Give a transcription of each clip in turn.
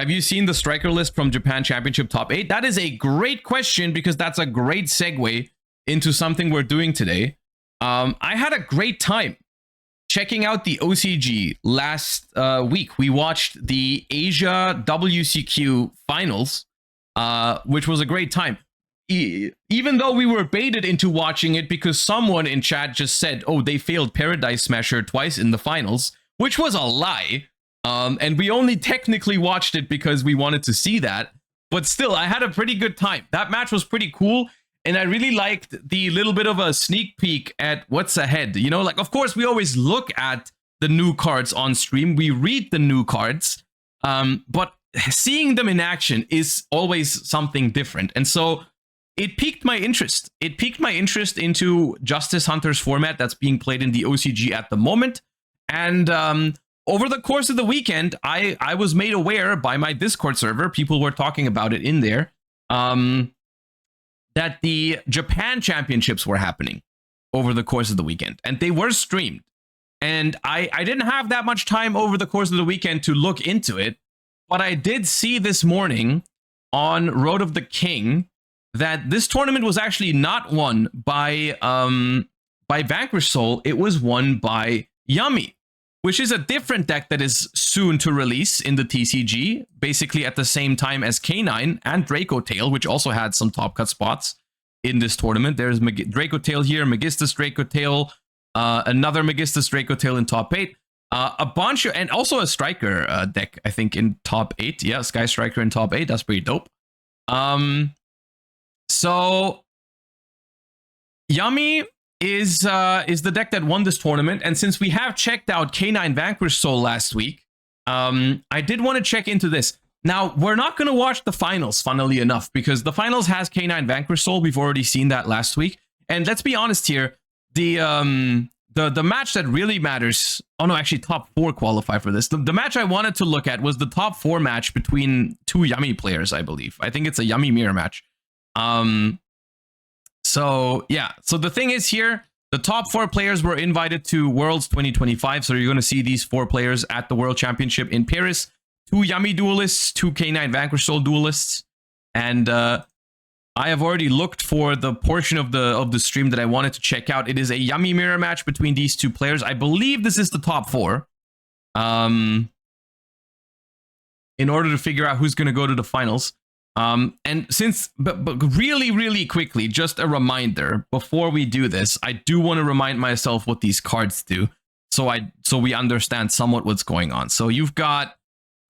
Have you seen the striker list from Japan Championship Top 8? That is a great question because that's a great segue into something we're doing today. I had a great time checking out the OCG last week. We watched the Asia WCQ finals, which was a great time. Even though we were baited into watching it because someone in chat just said, oh, they failed Paradise Smasher twice in the finals, which was a lie. And we only technically watched it because we wanted to see that. But still, I had a pretty good time. That match was pretty cool. And I really liked the little bit of a sneak peek at what's ahead. You know, like, of course, we always look at the new cards on stream. We read the new cards. But seeing them in action is always something different. And so it piqued my interest. It piqued my interest into Justice Hunters format that's being played in the OCG at the moment. And over the course of the weekend, I was made aware by my Discord server, people were talking about it in there, that the Japan championships were happening over the course of the weekend. And they were streamed. And I didn't have that much time over the course of the weekend to look into it. But I did see this morning on Road of the King that this tournament was actually not won by Vanquish Soul. It was won by Yummy, which is a different deck that is soon to release in the TCG, basically at the same time as K9 and Draco Tail, which also had some top cut spots in this tournament. There's Draco Tail here, Megistus Draco Tail, another Megistus Draco Tail in top 8, a bunch of, and also a Striker deck, I think, in top 8. Yeah, Sky Striker in top 8. That's pretty dope. So Yummy is the deck that won this tournament, and since we have checked out K9 Vanquish Soul last week, I did want to check into this. Now, we're not going to watch the finals, funnily enough, because the finals has K9 Vanquish Soul. We've already seen that last week, and let's be honest here, the match that really matters, oh no, actually top 4 qualify for this. The match I wanted to look at was the top 4 match between 2 Yummy players, I believe. I think it's a Yummy mirror match. So yeah, so the thing is here, the top 4 players were invited to Worlds 2025. So you're going to see these 4 players at the World Championship in Paris. 2 Yummy duelists, 2 K9 Vanquish Soul duelists. And I have already looked for the portion of the stream that I wanted to check out. It is a Yummy mirror match between these 2 players. I believe this is the top 4. In order to figure out who's going to go to the finals. And since, but really, really quickly, just a reminder before we do this, I do want to remind myself what these cards do, so we understand somewhat what's going on. So you've got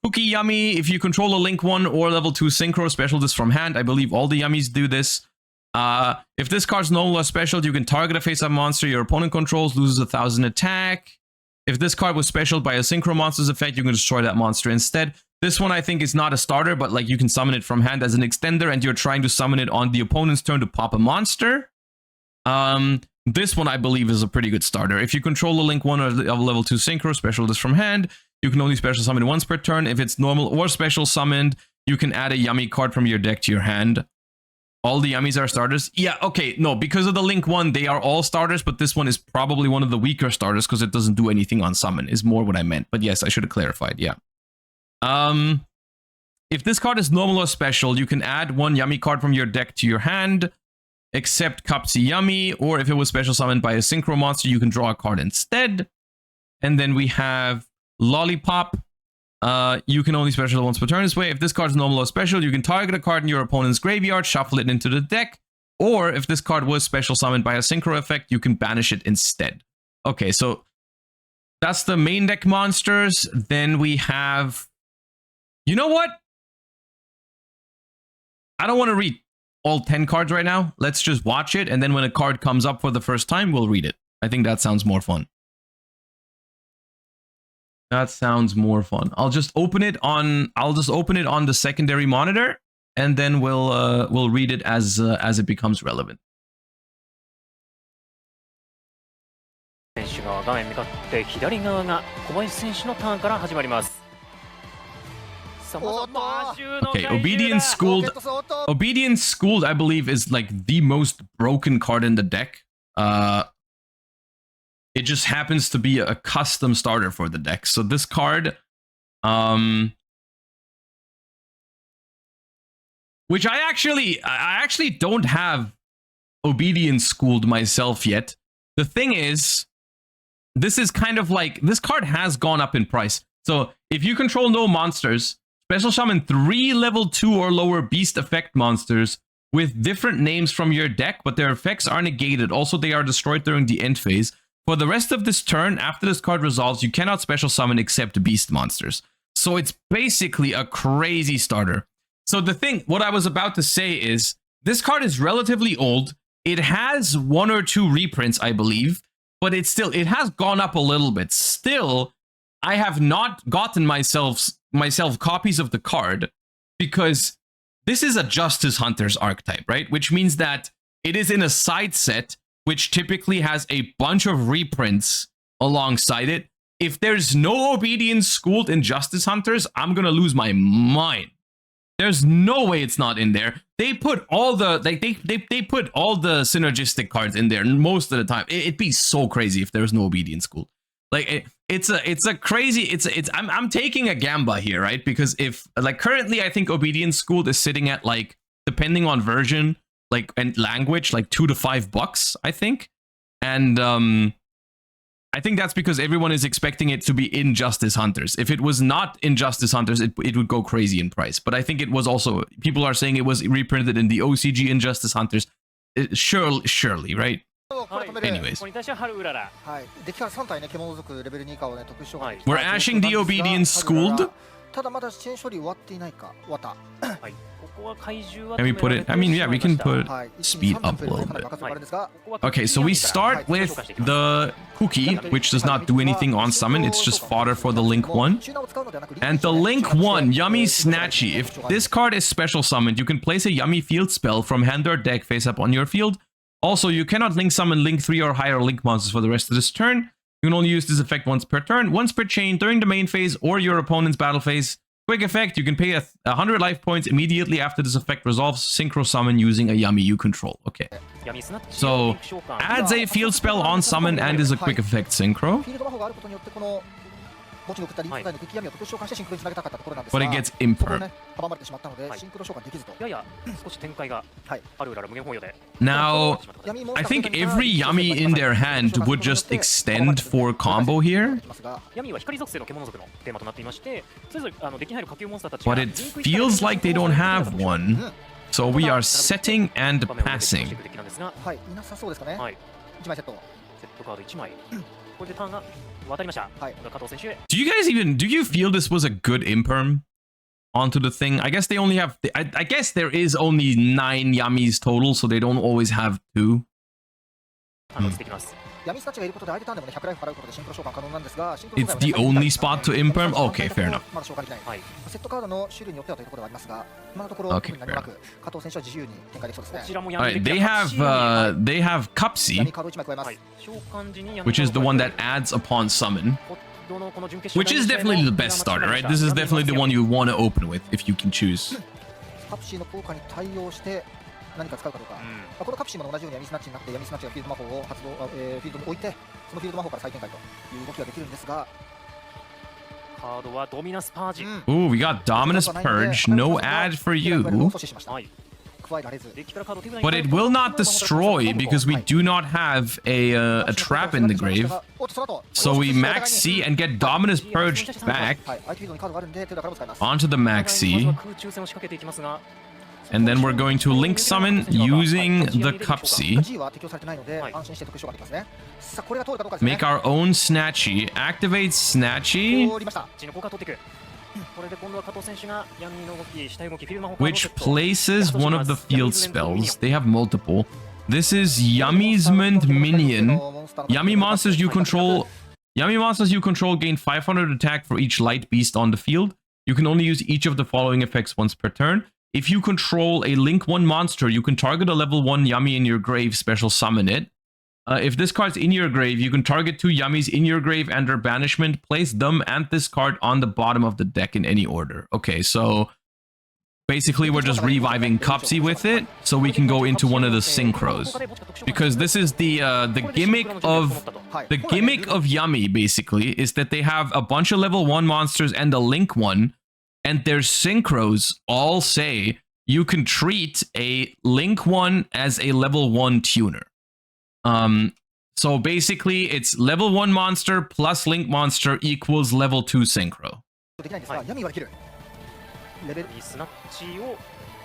Cookie Yummy. If you control a Link 1 or level 2 Synchro, special this from hand. I believe all the Yummies do this. If this card's no longer special, you can target a face-up monster your opponent controls, loses 1,000 attack. If this card was special by a Synchro monster's effect, you can destroy that monster instead. This one, I think, is not a starter, but like you can summon it from hand as an extender, and you're trying to summon it on the opponent's turn to pop a monster. This one, I believe, is a pretty good starter. If you control a Link 1 or a level 2 Synchro, special this from hand, you can only special summon once per turn. If it's normal or special summoned, you can add a Yummy card from your deck to your hand. All the Yummies are starters? Yeah, okay, no, because of the Link 1, they are all starters, but this one is probably one of the weaker starters because it doesn't do anything on summon, is more what I meant. But yes, I should have clarified, yeah. If this card is normal or special, you can add 1 Yummy card from your deck to your hand, except Cupsy Yummy, or if it was special summoned by a Synchro monster, you can draw a card instead. And then we have Lollipop. You can only special once per turn this way. If this card is normal or special, you can target a card in your opponent's graveyard, shuffle it into the deck, or if this card was special summoned by a Synchro effect, you can banish it instead. Okay, so that's the main deck monsters. Then we have... You know what? I don't want to read all 10 cards right now. Let's just watch it, and then when a card comes up for the first time, we'll read it. I think that sounds more fun. That sounds more fun. I'll just open it on the secondary monitor, and then we'll read it as it becomes relevant. 選手が画面向かって左側が小林選手のターンから始まります。 Okay, Obedience Schooled, I believe, is like the most broken card in the deck. It just happens to be a custom starter for the deck. So this card, which I actually don't have Obedience Schooled myself yet. The thing is, this is kind of like, this card has gone up in price. So if you control no monsters, special summon 3 level 2 or lower beast effect monsters with different names from your deck, but their effects are negated. Also, they are destroyed during the end phase. For the rest of this turn, after this card resolves, you cannot special summon except beast monsters. So it's basically a crazy starter. So the thing, what I was about to say is, this card is relatively old. It has 1 or 2 reprints, I believe, but it has gone up a little bit. Still, I have not gotten myself copies of the card because this is a Justice Hunter's archetype, right? Which means that it is in a side set, which typically has a bunch of reprints alongside it. If there's no Obedience Schooled in Justice Hunters, I'm gonna lose my mind. There's no way it's not in there. They put all the they put all the synergistic cards in there most of the time. It'd be so crazy if there's no Obedience Schooled. Like it's a crazy. I'm taking a gamba here, right? Because if like currently I think Obedience Schooled is sitting at like, depending on version, like, and language, like $2 to $5, I think. And I think that's because everyone is expecting it to be in Justice Hunters. If it was not in Justice Hunters, it would go crazy in price. But I think it was also, people are saying it was reprinted in the OCG in Justice Hunters. Surely, right? Anyways. We're ashing the Obedience Schooled. Can we put it? I mean, yeah, we can put speed up a little bit. Okay, so we start with the Cookie, which does not do anything on summon. It's just fodder for the Link 1. And the Link 1, Yummy Snatchy. If this card is special summoned, you can place a Yummy field spell from hand or deck face up on your field. Also, you cannot Link summon Link 3 or higher Link monsters for the rest of this turn. You can only use this effect once per turn, once per chain, during the main phase or your opponent's battle phase. Quick effect, you can pay 100 life points immediately after this effect resolves, synchro summon using a Yummy you control. Okay. So, adds a field spell on summon and is a quick effect synchro. But it gets imperm. Now, I think every Yummy in their hand would just extend for combo here. But it feels like they don't have one. So we are setting and passing. Do you feel this was a good imperm onto the thing? I guess they only have, I guess there is only 9 Yummies total, so they don't always have 2. It's the only spot to imperm? Okay, fair enough. Okay, fair enough. Alright, they have Cupsy, which is the one that adds upon summon, which is definitely the best starter, right? This is definitely the one you want to open with if you can choose. Ooh, we got Dominus Purge. No ad for you. But it will not destroy because we do not have a trap in the grave. So we max C and get Dominus Purged back onto the max C. And then we're going to Link Summon using the Cupsy. Make our own Snatchy. Activate Snatchy. Which places one of the field spells. They have multiple. This is Yummy'sment Minion. Yummy monsters you control gain 500 attack for each light beast on the field. You can only use each of the following effects once per turn. If you control a Link 1 monster, you can target a level 1 Yummy in your grave, special summon it. If this card's in your grave, you can target 2 Yummies in your grave and their banishment, place them and this card on the bottom of the deck in any order. Okay, so basically we're just reviving Cupsy with it, so we can go into one of the synchros. Because this is the gimmick of Yummy, basically, is that they have a bunch of level 1 monsters and a Link 1. And their synchros all say you can treat a Link 1 as a level 1 tuner. So basically, it's level 1 monster plus Link monster equals level 2 synchro. できないんですが、闇はできる。レベル。スナッチを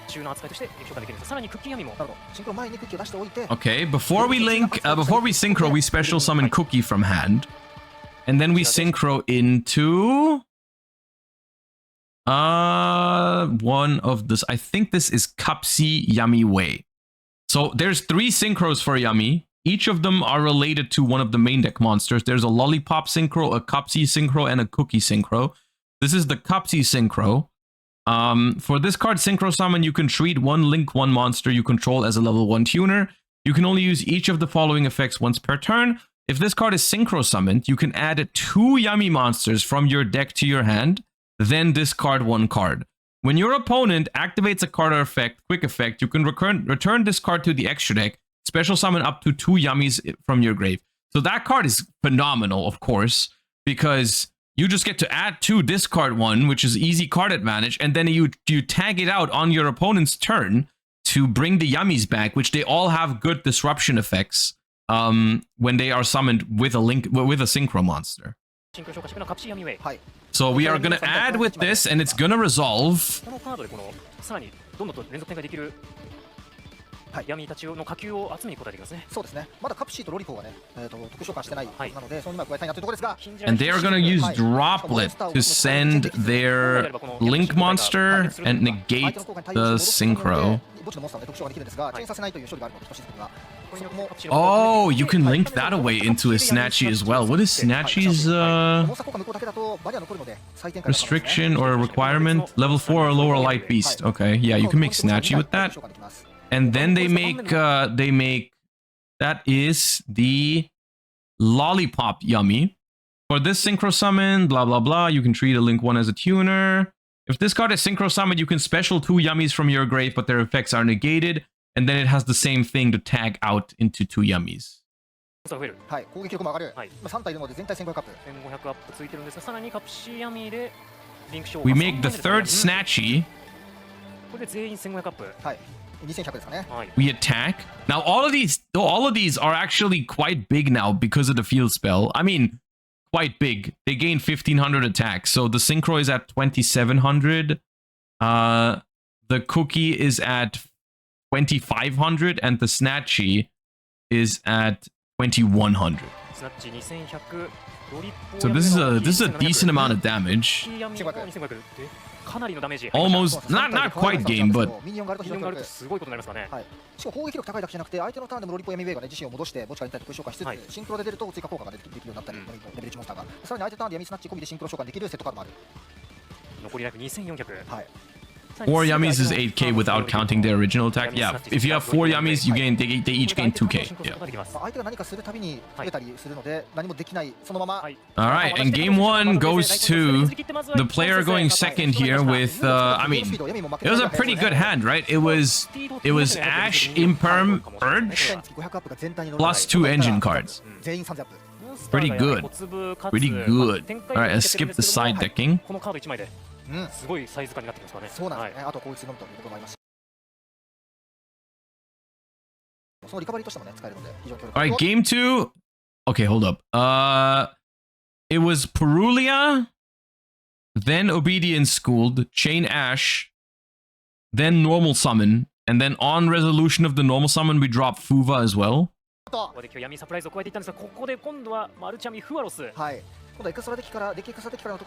中の扱いとして評価できるんです。さらにクッキー闇も。なるほど。シンクロ前にクッキーを出しておいて。 Okay, before we synchro, we special summon Cookie from hand. And then we synchro into one of this. I think this is Cupsy Yummy Way. So there's 3 synchros for Yummy. Each of them are related to one of the main deck monsters. There's a Lollipop synchro, a Cupsy synchro, and a Cookie synchro. This is the Cupsy synchro. For this card synchro summon, you can treat one Link 1 monster you control as a level 1 tuner. You can only use each of the following effects once per turn. If this card is synchro summoned, you can add 2 Yummy monsters from your deck to your hand, then discard 1 card. When your opponent activates a card or effect, quick effect, you can return this card to the extra deck, special summon up to 2 Yummies from your grave. So that card is phenomenal, of course, because you just get to add 2, discard 1, which is easy card advantage, and then you tag it out on your opponent's turn to bring the Yummies back, which they all have good disruption effects when they are summoned with a synchro monster. So we are gonna add with this, and it's gonna resolve. 闇たちの火球を集めに答えてきますね。そうですね。まだカプシーとロリコがね、特殊召喚してないなので、その今加えたいなというところですが。And they are gonna use Droplet to send their Link monster and negate the synchro. Oh, you can link that away into a Snatchy as well. What is Snatchy's restriction or requirement? Level 4 or lower light beast. Okay, yeah, you can make Snatchy with that. And then they make that is the Lollipop Yummy. For this synchro summon, blah blah blah, you can treat a Link 1 as a tuner. If this card is synchro summoned, you can special 2 Yummies from your grave, but their effects are negated. And then it has the same thing to tag out into 2 Yummies. We make the 3rd Snatchy. We attack. Now all of these are actually quite big now because of the field spell. I mean, quite big. They gain 1500 attack. So the synchro is at 2700. The Cookie is at 2500 and the Snatchy is at 2100. So this is a decent amount of damage. Almost not quite game, but Four Yummies is 8k without counting their original attack. Yeah, if you have 4 Yummies, they each gain 2k. Yeah. Alright, and game 1 goes to the player going second here with, I mean, it was a pretty good hand, right? It was Ash, Imperm, Urge, plus 2 engine cards. Pretty good. Pretty good. Alright, let's skip the side decking. すごいサイズ感になってきますからね。そうなんですね。あと攻撃のみということもあります。そのリカバリーとしてもね使えるので非常に強力。Alright, game 2. Okay, hold up. It was Perulia, then Obedience Schooled, Chain Ash, then Normal Summon, and then on resolution of the Normal Summon, we drop Fuva as well. ここで今日闇サプライズを加えていったんですが、ここで今度はマルチャミフワロス。はい。今度はエクストラデッキからの特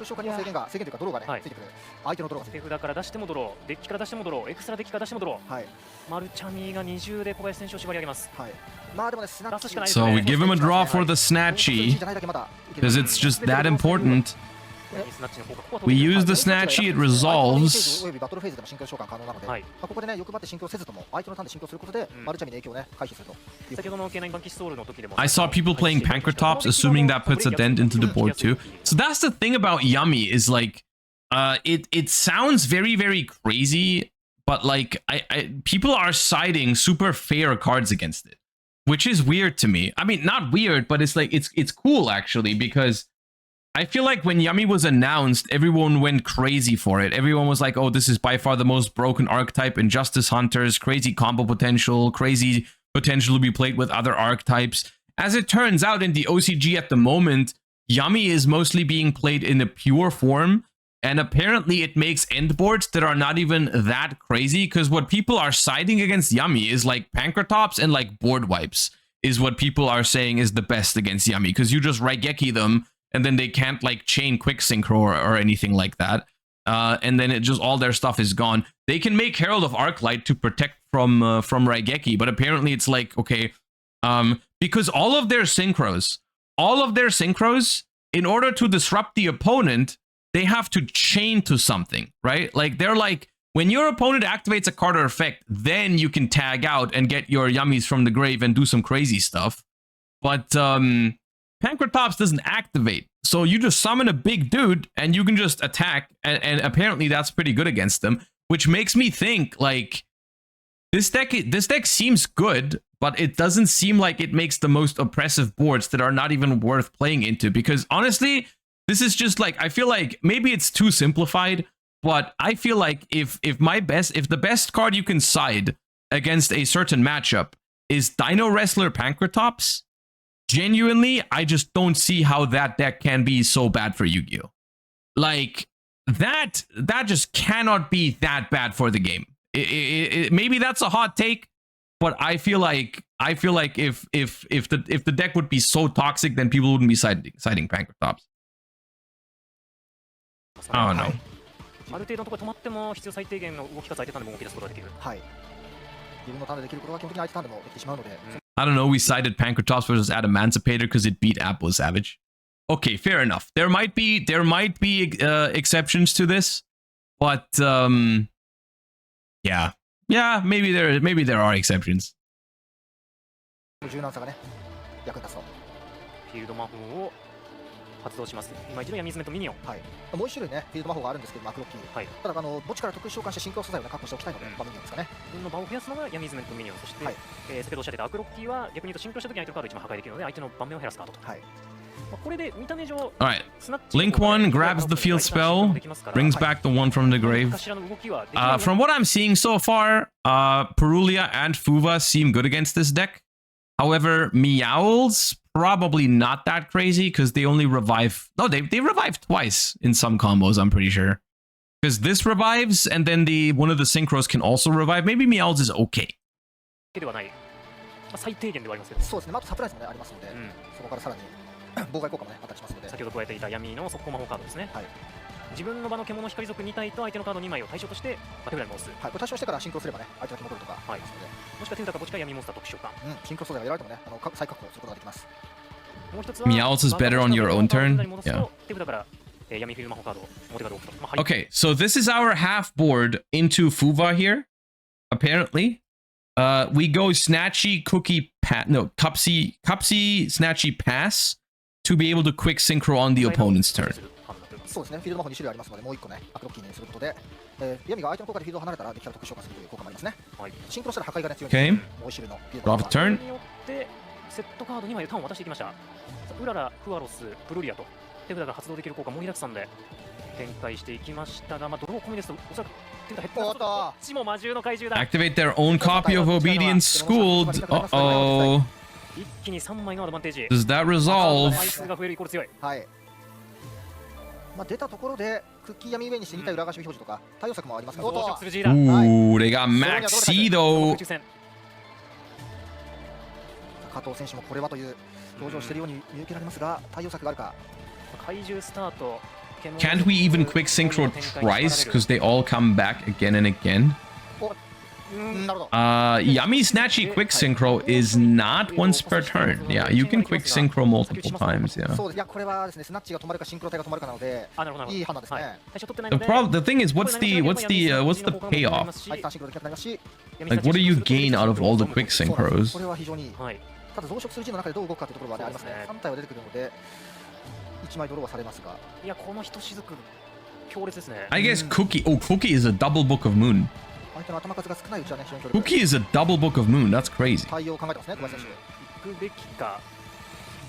殊召喚にも制限というかドローがね、ついてくる。相手のドローが手札から出してもドロー、デッキから出してもドロー、エクストラデッキから出してもドロー。はい。マルチャミが20で小林選手を縛り上げます。はい。まあでもね、スナッチ。So we give him a draw for the Snatchy because it's just that important. We use the Snatchy, it resolves. I saw people playing Pankratops, assuming that puts a dent into the board too. So that's the thing about Yummy, is like, it sounds very, very crazy, but like, people are siding super fair cards against it, which is weird to me. I mean, not weird, but it's like, it's cool actually, because I feel like when Yami was announced, everyone went crazy for it. Everyone was like, oh, this is by far the most broken archetype in Justice Hunters, crazy combo potential, crazy potential to be played with other archetypes. As it turns out, in the OCG at the moment, Yami is mostly being played in a pure form, and apparently it makes endboards that are not even that crazy, because what people are siding against Yami is like Pankratops and like board wipes is what people are saying is the best against Yami, because you just Raigeki them, and then they can't like chain quick synchro or anything like that. And then it just all their stuff is gone. They can make Herald of Arclight to protect from Raigeki, but apparently it's like, okay, because all of their synchros, in order to disrupt the opponent, they have to chain to something, right? Like they're like, when your opponent activates a card or effect, then you can tag out and get your Yummies from the grave and do some crazy stuff. But Pankratops doesn't activate, so you just summon a big dude and you can just attack, and apparently that's pretty good against them, which makes me think like this deck seems good, but it doesn't seem like it makes the most oppressive boards that are not even worth playing into, because honestly, this is just like, I feel like maybe it's too simplified, but I feel like if the best card you can side against a certain matchup is Dino Wrestler Pankratops, genuinely, I just don't see how that deck can be so bad for Yu-Gi-Oh! Like, that just cannot be that bad for the game. Maybe that's a hot take, but I feel like if the deck would be so toxic, then people wouldn't be siding Pankratops. I don't know. ある程度のところで止まっても必要最低限の動きかつ相手ターンでも動き出すことができる。はい。自分のターンでできることは基本的に相手ターンでもできてしまうので。I don't know, we cited Pankratops versus Adamancipator because it beat Apple Savage. Okay, fair enough. There might be exceptions to this, but yeah, maybe there are exceptions. 柔軟さがね、役に立つと。フィールド魔法を発動します。今一度闇詰めとミニオン。はい。もう一種類ね、フィールド魔法があるんですけど、マクロッキー。はい。ただ墓地から特殊召喚してシンクロ素材を確保しておきたいので、ミニオンですかね。自分の場を増やすのが闇詰めとミニオン、そして、はい、先ほどおっしゃってたアクロッキーは逆に言うとシンクロした時に相手のカードを一番破壊できるので、相手の盤面を減らすカードと。はい。これで見た目上、Alright. Link 1 grabs the field spell, brings back the one from the grave. From what I'm seeing so far, Perulia and Fuva seem good against this deck. However, Meowls probably not that crazy because they only revive. No, they revive twice in some combos, I'm pretty sure. Because this revives and then one of the synchros can also revive. Maybe Meowls is okay. 最低限ではありますけど。そうですね。あとサプライズもねありますので、そこからさらに妨害効果もねあったりしますので。先ほど加えていた闇の速攻魔法カードですね。はい。自分の場の獣光族2体と相手のカード2枚を対象として手札に戻す。はい。これ対象してからシンクロすればね相手が戻るとかありますので。もしくは手札か墓地か闇モンスター特殊召喚。シンクロ素材が得られてもね再確保することができます。もう一つは Meowls is better on your own turn. Yeah. 手札から闇フィールド魔法カードを表カードを置くと。Okay, so this is our half board into Fuva here. Apparently, we go Snatchy, Cupsy, Snatchy, Pass to be able to quick synchro on the opponent's turn. そうですね。フィールド魔法2種類ありますので、もう1個ねアクロッキーにすることで、闇が相手の効果でフィールドを離れたらできたら特殊召喚するという効果もありますね。はい。シンクロしたら破壊がね強いんです。もう1種類のフィールド魔法。Drop turn. によってセットカード2枚でターンを渡していきました。ウララ、フアロス、プルリアと手札が発動できる効果盛りだくさんで展開していきましたが、ドロー込みですとおそらく手札減ってます。こっちも魔獣の怪獣だ。Activate their own copy of Obedience Schooled. Uh-oh. 一気に3枚のアドバンテージ。Does that resolve? 枚数が増えるイコール強い。はい。出たところでクッキー闇上にして2体裏返し表示とか対応策もありますが、Ooh, they got Max C though. 加藤選手もこれはという表情をしているように見受けられますが、対応策があるか。怪獣スタート。Can't we even quick synchro twice because they all come back again and again? Yami Snatchy quick synchro is not once per turn. Yeah, you can quick synchro multiple times. Yeah. The thing is, what's the payoff? Like, what do you gain out of all the quick synchros? I guess Cookie. Oh, Cookie is a double Book of Moon. Cookie is a double Book of Moon. That's crazy.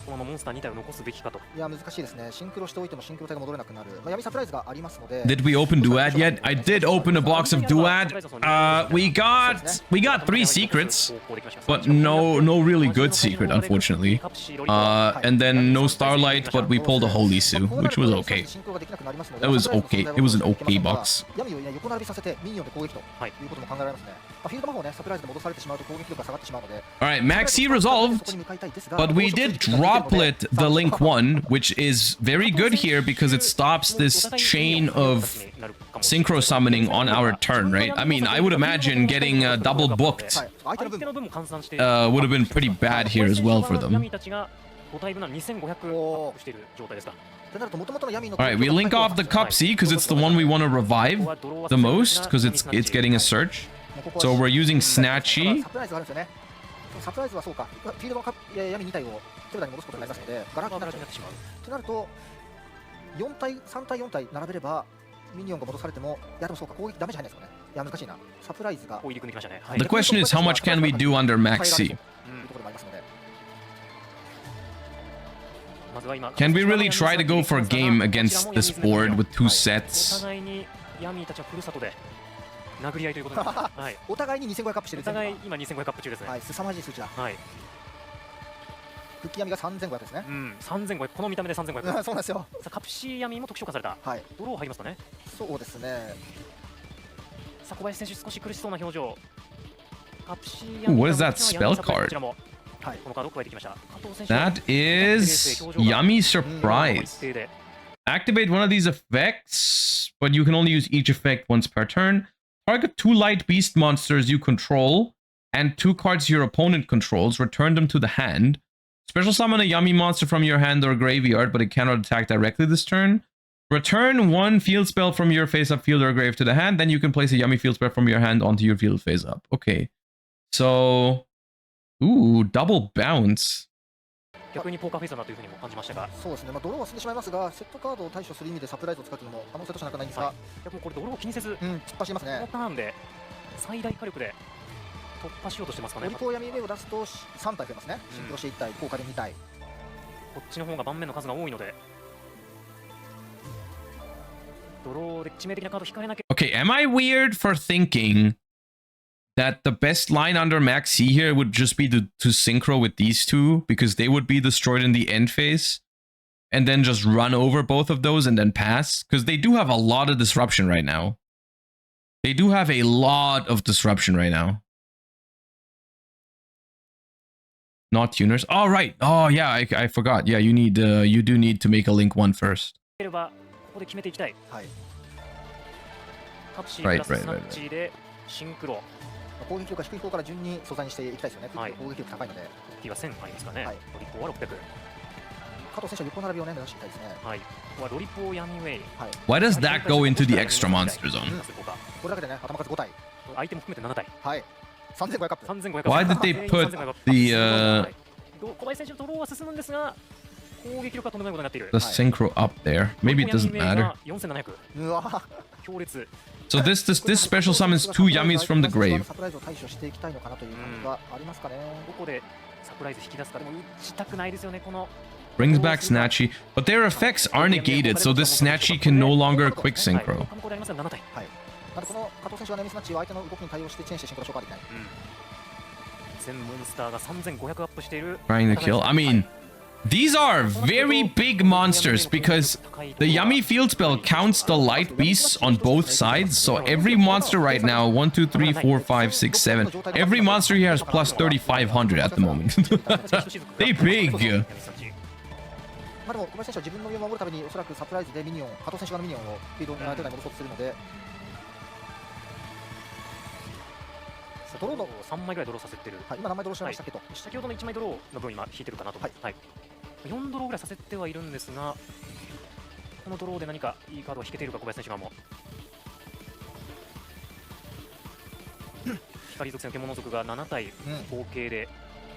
このモンスター2体を残すべきかと。いや難しいですね。シンクロしておいてもシンクロ体が戻れなくなる。闇サプライズがありますので。Did we open Duat yet? I did open a box of Duat. We got 3 secrets, but no really good secret, unfortunately. And then no Starlight, but we pulled a Holy Sue, which was okay. That was okay. It was an okay box. 闇を横並びさせてミニオンで攻撃ということも考えられますね。フィールド魔法ね、サプライズで戻されてしまうと攻撃力が下がってしまうので。Alright, Max C resolved, but we did droplet the Link 1, which is very good here because it stops this chain of synchro summoning on our turn, right? I mean, I would imagine getting double booked would have been pretty bad here as well for them. Alright, we link off the Cup C because it's the one we want to revive the most because it's getting a search. So we're using Snatchy. サプライズはそうか、フィールドの闇2体を手札に戻すことになりますので、ガラ空きになってしまう。となると、3対4体並べれば、ミニオンが戻されても、いやでもそうか、攻撃ダメージ入んないですよね。いや、難しいな。サプライズが。The question is, how much can we do under Max C? Can we really try to go for a game against this board with 2 sets? 殴り合いということで、はい、お互いに2500アップしてる。お互い今2500アップ中ですね。はい、凄まじい数値だ。はい。復帰闇が3500ですね。うん、3500、この見た目で3500。そうなんですよ。さあカプシー闇も特殊化された。はい。ドロー入りますかね。そうですね。さあ小林選手少し苦しそうな表情。カプシー闇。What is that spell card? はい、このカードを加えてきました。 That is Yummy Surprise. Activate one of these effects, but you can only use each effect once per turn. Target 2 light beast monsters you control and 2 cards your opponent controls. Return them to the hand. Special summon a Yummy monster from your hand or graveyard, but it cannot attack directly this turn. Return 1 field spell from your face-up field or grave to the hand. Then you can place a Yummy field spell from your hand onto your field face-up. Okay. So... Ooh, double bounce. 逆にポーカーフェイスだなというふうにも感じましたが、そうですね、ドローは進んでしまいますが、セットカードを対処する意味でサプライズを使うというのも可能性としてはなくないんですが、逆にこれドローを気にせず、突っ走りますね。このターンで最大火力で突破しようとしてますかね。オリコー闇目を出すと3体増えますね。シンクロして1体、効果で2体。こっちの方が盤面の数が多いので、ドローで致命的なカード引かれなきゃ。Okay, am I weird for thinking that the best line under Max C here would just be to synchro with these 2 because they would be destroyed in the end phase and then just run over both of those and then pass? Because they do have a lot of disruption right now. They do have a lot of disruption right now. Not tuners. Oh, right. Oh, yeah, I forgot. Yeah, you do need to make a Link 1 first. Right. シンクロ。攻撃力が低い方から順に素材にしていきたいですよね。攻撃力高いので。T は1000ありますかね。ロリポーは600。加藤選手は横並びをね、目指していきたいですね。はい。ここはロリポーヤミウェイ。Why does that go into the extra monster zone? これだけでね、頭数5体。アイテム含めて7体。はい。3500アップ。Why did they put the 小林選手のドローは進むんですが、攻撃力がとんでもないことになっている。the synchro up there? Maybe it doesn't matter. 4700。うわ。強烈。So this special summons 2 Yummies from the grave. サプライズを対処していきたいのかなという感じがありますかね。どこでサプライズ引き出すかでも打ちたくないですよね、この。Brings back Snatchy, but their effects are negated, so this Snatchy can no longer quick synchro. この加藤選手はね、ミスナッチは相手の動きに対応してチェンジしてシンクロ消化できない。全モンスターが3500アップしている。Trying to kill. I mean, these are very big monsters because the Yummy field spell counts the light beasts on both sides. So every monster right now, 1, 2, 3, 4, 5, 6, 7. Every monster here has plus 3,500 at the moment. They big. まあでも小林選手は自分の身を守るためにおそらくサプライズでミニオン、加藤選手側のミニオンをフィールドに相手に戻そうとするので、ドローの3枚ぐらいドローさせてる。はい、今何枚ドローしましたけど、先ほどの1枚ドローの分今引いてるかなと。はい。4ドローぐらいさせてはいるんですが、このドローで何かいいカードを引けているか小林選手側も。光属性の獣族が7体合計で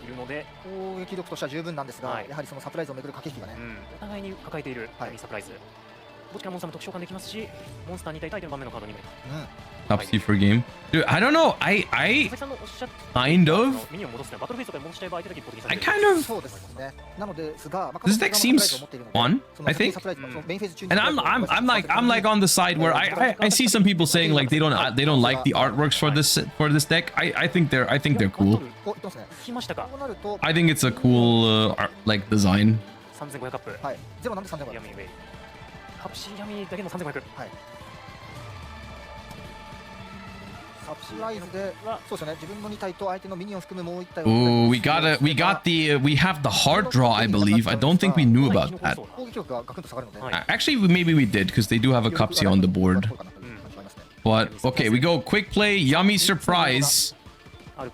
いるので、攻撃力としては十分なんですが、やはりそのサプライズをめぐる駆け引きがね、お互いに抱えているサプライズ。墓地からモンスターも特殊召喚できますし、モンスター2体と相手の盤面のカード2枚。Top C4 game. Dude, I don't know. I kind of. I kind of. そうですね。なのですが、 This deck seems fun, I think. And I'm like on the side where I see some people saying like they don't like the artworks for this deck. I think they're cool. お、いってますね。来ましたか。こうなると、 I think it's a cool like design. 3500アップ。はい。ゼロなんで3500。闇ウェイ。カプシー闇だけの3500。はい。サプライズで、そうですね。自分の2体と相手のミニオン含むもう1体を。Ooh, we have the hard draw, I believe. I don't think we knew about that. 攻撃力がガクンと下がるので。Actually, maybe we did because they do have a Cupsy on the board. But okay, we go quick play, yummy surprise.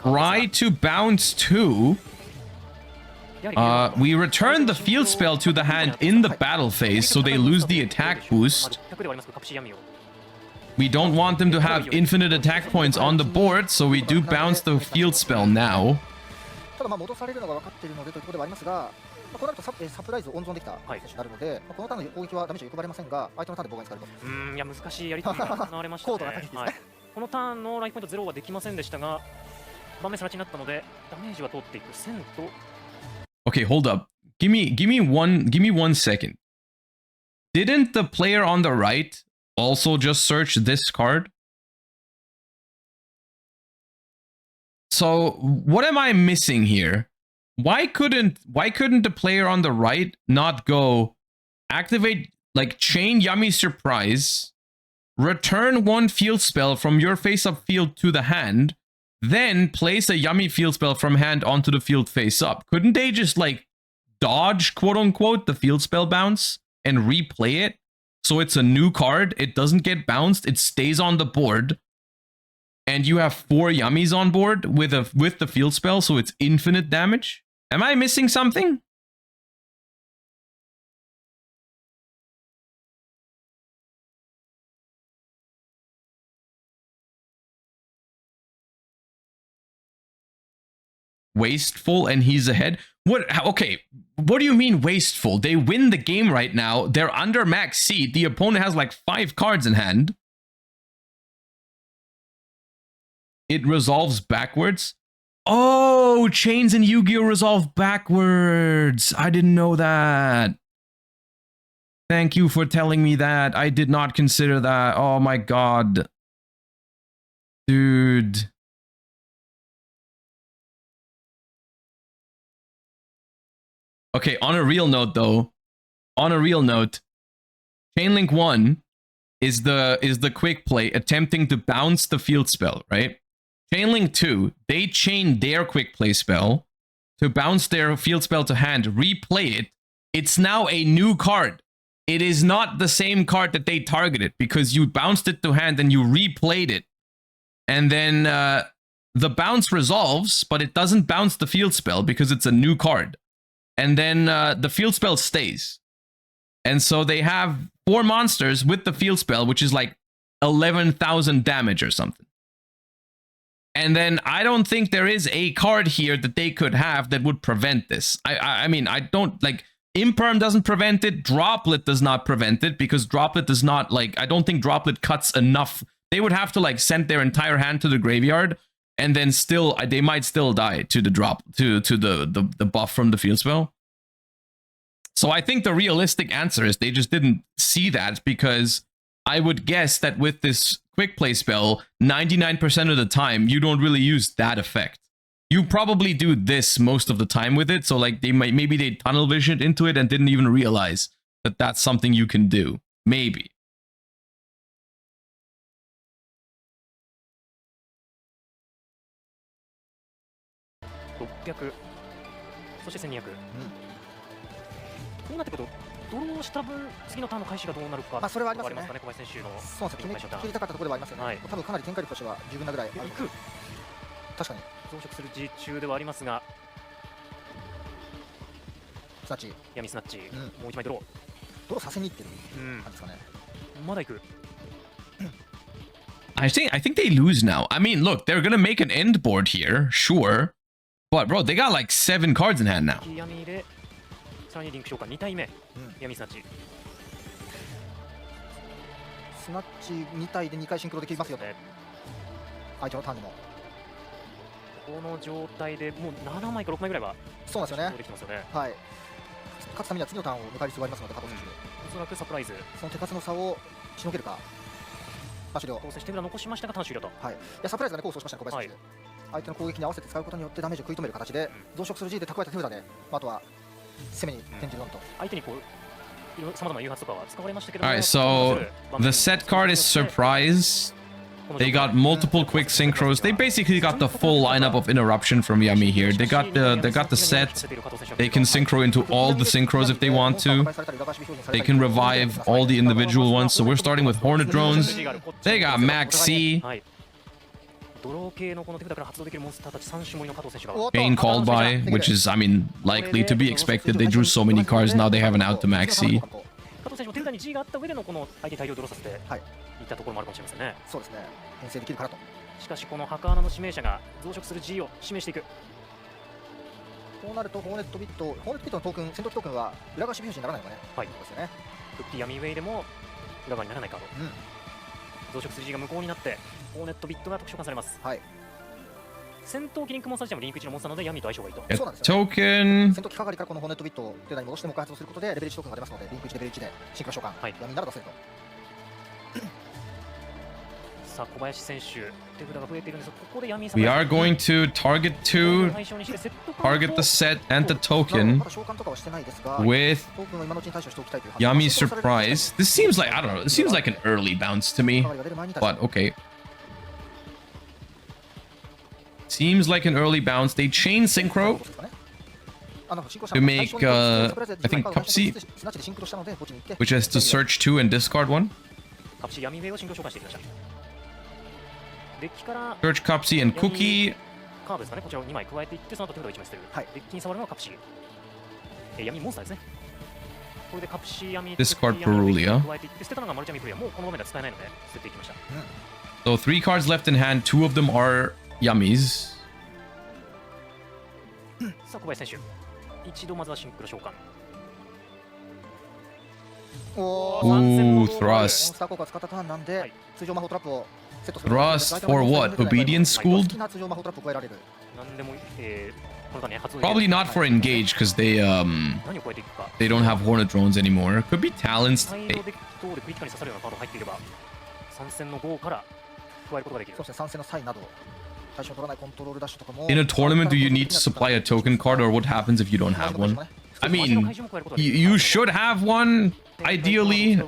Try to bounce 2. We return the field spell to the hand in the battle phase, so they lose the attack boost. We don't want them to have infinite attack points on the board, so we do bounce the field spell now. ただ戻されるのが分かっているのでということではありますが、こうなるとサプライズを温存できた選手になるので、このターンの攻撃はダメージが欲張れませんが、相手のターンで妨害に使えると。いや難しいやり取りが行われましたね。このターンのライフポイント0はできませんでしたが、盤面さら地になったのでダメージは通っていく。1000と。Okay, hold up. Give me one second. Didn't the player on the right also just search this card? So what am I missing here? Why couldn't the player on the right not go activate like chain Yummy Surprise, return 1 field spell from your face-up field to the hand, then place a Yummy field spell from hand onto the field face-up? Couldn't they just like dodge, quote-unquote, the field spell bounce and replay it? So it's a new card, it doesn't get bounced, it stays on the board, and you have 4 Yummies on board with the field spell, so it's infinite damage? Am I missing something? Wasteful and he's ahead? What? Okay, what do you mean wasteful? They win the game right now. They're under max seed. The opponent has like 5 cards in hand. It resolves backwards. Oh, chains and Yu-Gi-Oh resolve backwards. I didn't know that. Thank you for telling me that. I did not consider that. Oh my god. Dude. Okay, on a real note though, Chainlink 1 is the quick play attempting to bounce the field spell, right? Chainlink 2, they chain their quick play spell to bounce their field spell to hand, replay it. It's now a new card. It is not the same card that they targeted because you bounced it to hand and you replayed it. And then the bounce resolves, but it doesn't bounce the field spell because it's a new card. And then the field spell stays. And so they have 4 monsters with the field spell, which is like 11,000 damage or something. And then I don't think there is a card here that they could have that would prevent this. I mean, I don't, like, Imperm doesn't prevent it. Droplet does not prevent it because Droplet does not, like, I don't think Droplet cuts enough. They would have to, like, send their entire hand to the graveyard and then still, they might still die to the drop, to the buff from the field spell. So I think the realistic answer is they just didn't see that because I would guess that with this quick play spell, 99% of the time, you don't really use that effect. You probably do this most of the time with it. So like maybe they tunnel visioned into it and didn't even realize that that's something you can do. Maybe. $1200。こうなってくると、ドローした分、次のターンの開始がどうなるか、それはありますね。小林選手の。そうですね、決めたかったところではありますよね。多分かなり展開力としては十分なぐらい。確かに。増殖する時中ではありますが、スナッチ。闇スナッチ。もう1枚ドロー。ドローさせにいってる感じですかね。まだ行く。I think they lose now. I mean, look, they're gonna make an end board here, sure. But bro, they got like 7 cards in hand now. さらにリンク召喚2体目、闇スナッチ。スナッチ2体で2回シンクロできますよと、相手のターンにも。この状態でもう7枚か6枚ぐらいはそうなんですよね。できてますよね。はい。勝つためには次のターンを迎える必要がありますので、加藤選手、おそらくサプライズその手数の差をしのげるか。ターン終了。当選して残しましたがターン終了と。はい。いや、サプライズがね、コースをしましたね、小林選手。相手の攻撃に合わせて使うことによってダメージを食い止める形で、増殖する G で蓄えた手札で、あとは攻めに転じるのみと。相手にこうさまざまな誘発とかは使われましたけども。 Alright, so the set card is Surprise. They got multiple quick synchros. They basically got the full lineup of interruption from Yami here. They got the set. They can synchro into all the synchros if they want to. They can revive all the individual ones. So we're starting with Hornet drones. They got Max C. ドロー系のこの手札から発動できるモンスターたち3種盛りの加藤選手が Pain called by, which is, I mean, likely to be expected. They drew so many cards, now they have an out to Max C. 加藤選手も手札に G があった上でのこの相手に大量ドローさせていったところもあるかもしれませんね。そうですね。編成できるからと。しかしこの墓穴の指名者が増殖する G を指名していく。こうなるとホーネットビットのトークン、戦闘機トークンは裏返しビュージにならないのかね。はい。そうですよね。クッキー闇ウェイでも裏側にならないカード。増殖する G が無効になってホーネットビットが特殊化されます。はい。戦闘機リンクモンスター自体もリンク1のモンスターなので闇と相性がいいと。Token. 戦闘機係からこのホーネットビットを手札に戻してもう一回発動することでレベル1トークンが出ますので、リンク1レベル1でシンクロ召喚、闇なら出せると。さあ小林選手手札が増えているんですが、ここで闇 We are going to target 2, target the set and the token with Yami Surprise. This seems like, I don't know, this seems like an early bounce to me, but okay. Seems like an early bounce. They chain synchro to make, I think, Cupsy, which has to search 2 and discard 1. Search Cupsy and Cookie. カードですかね、こちらを2枚加えていって、その後手札を1枚捨てる。デッキに触るのはカプシー。闇モンスターですね。これでカプシー闇 Discard Perulia. 加えていって、捨てたのがマルチ闇プレイヤー。もうこの場面では使えないので、捨てていきました。So 3 cards left in hand, 2 of them are Yummies. さあ小林選手、一度まずはシンクロ召喚。Ooh, thrust. Thrust for what? Obedience Schooled? Probably not for engage because they don't have Hornet drones anymore. Could be Talents. In a tournament, do you need to supply a token card, or what happens if you don't have one? I mean, you should have one, ideally.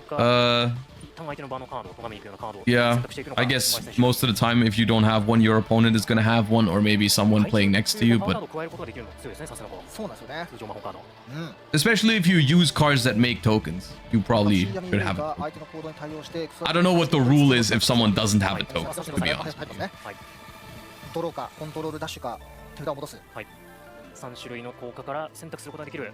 Yeah, I guess most of the time, if you don't have one, your opponent is gonna have one, or maybe someone playing next to you, but especially if you use cards that make tokens, you probably should have it. I don't know what the rule is if someone doesn't have a token, to be honest. ドローかコントロールダッシュか手札を戻す。はい。3種類の効果から選択することができる。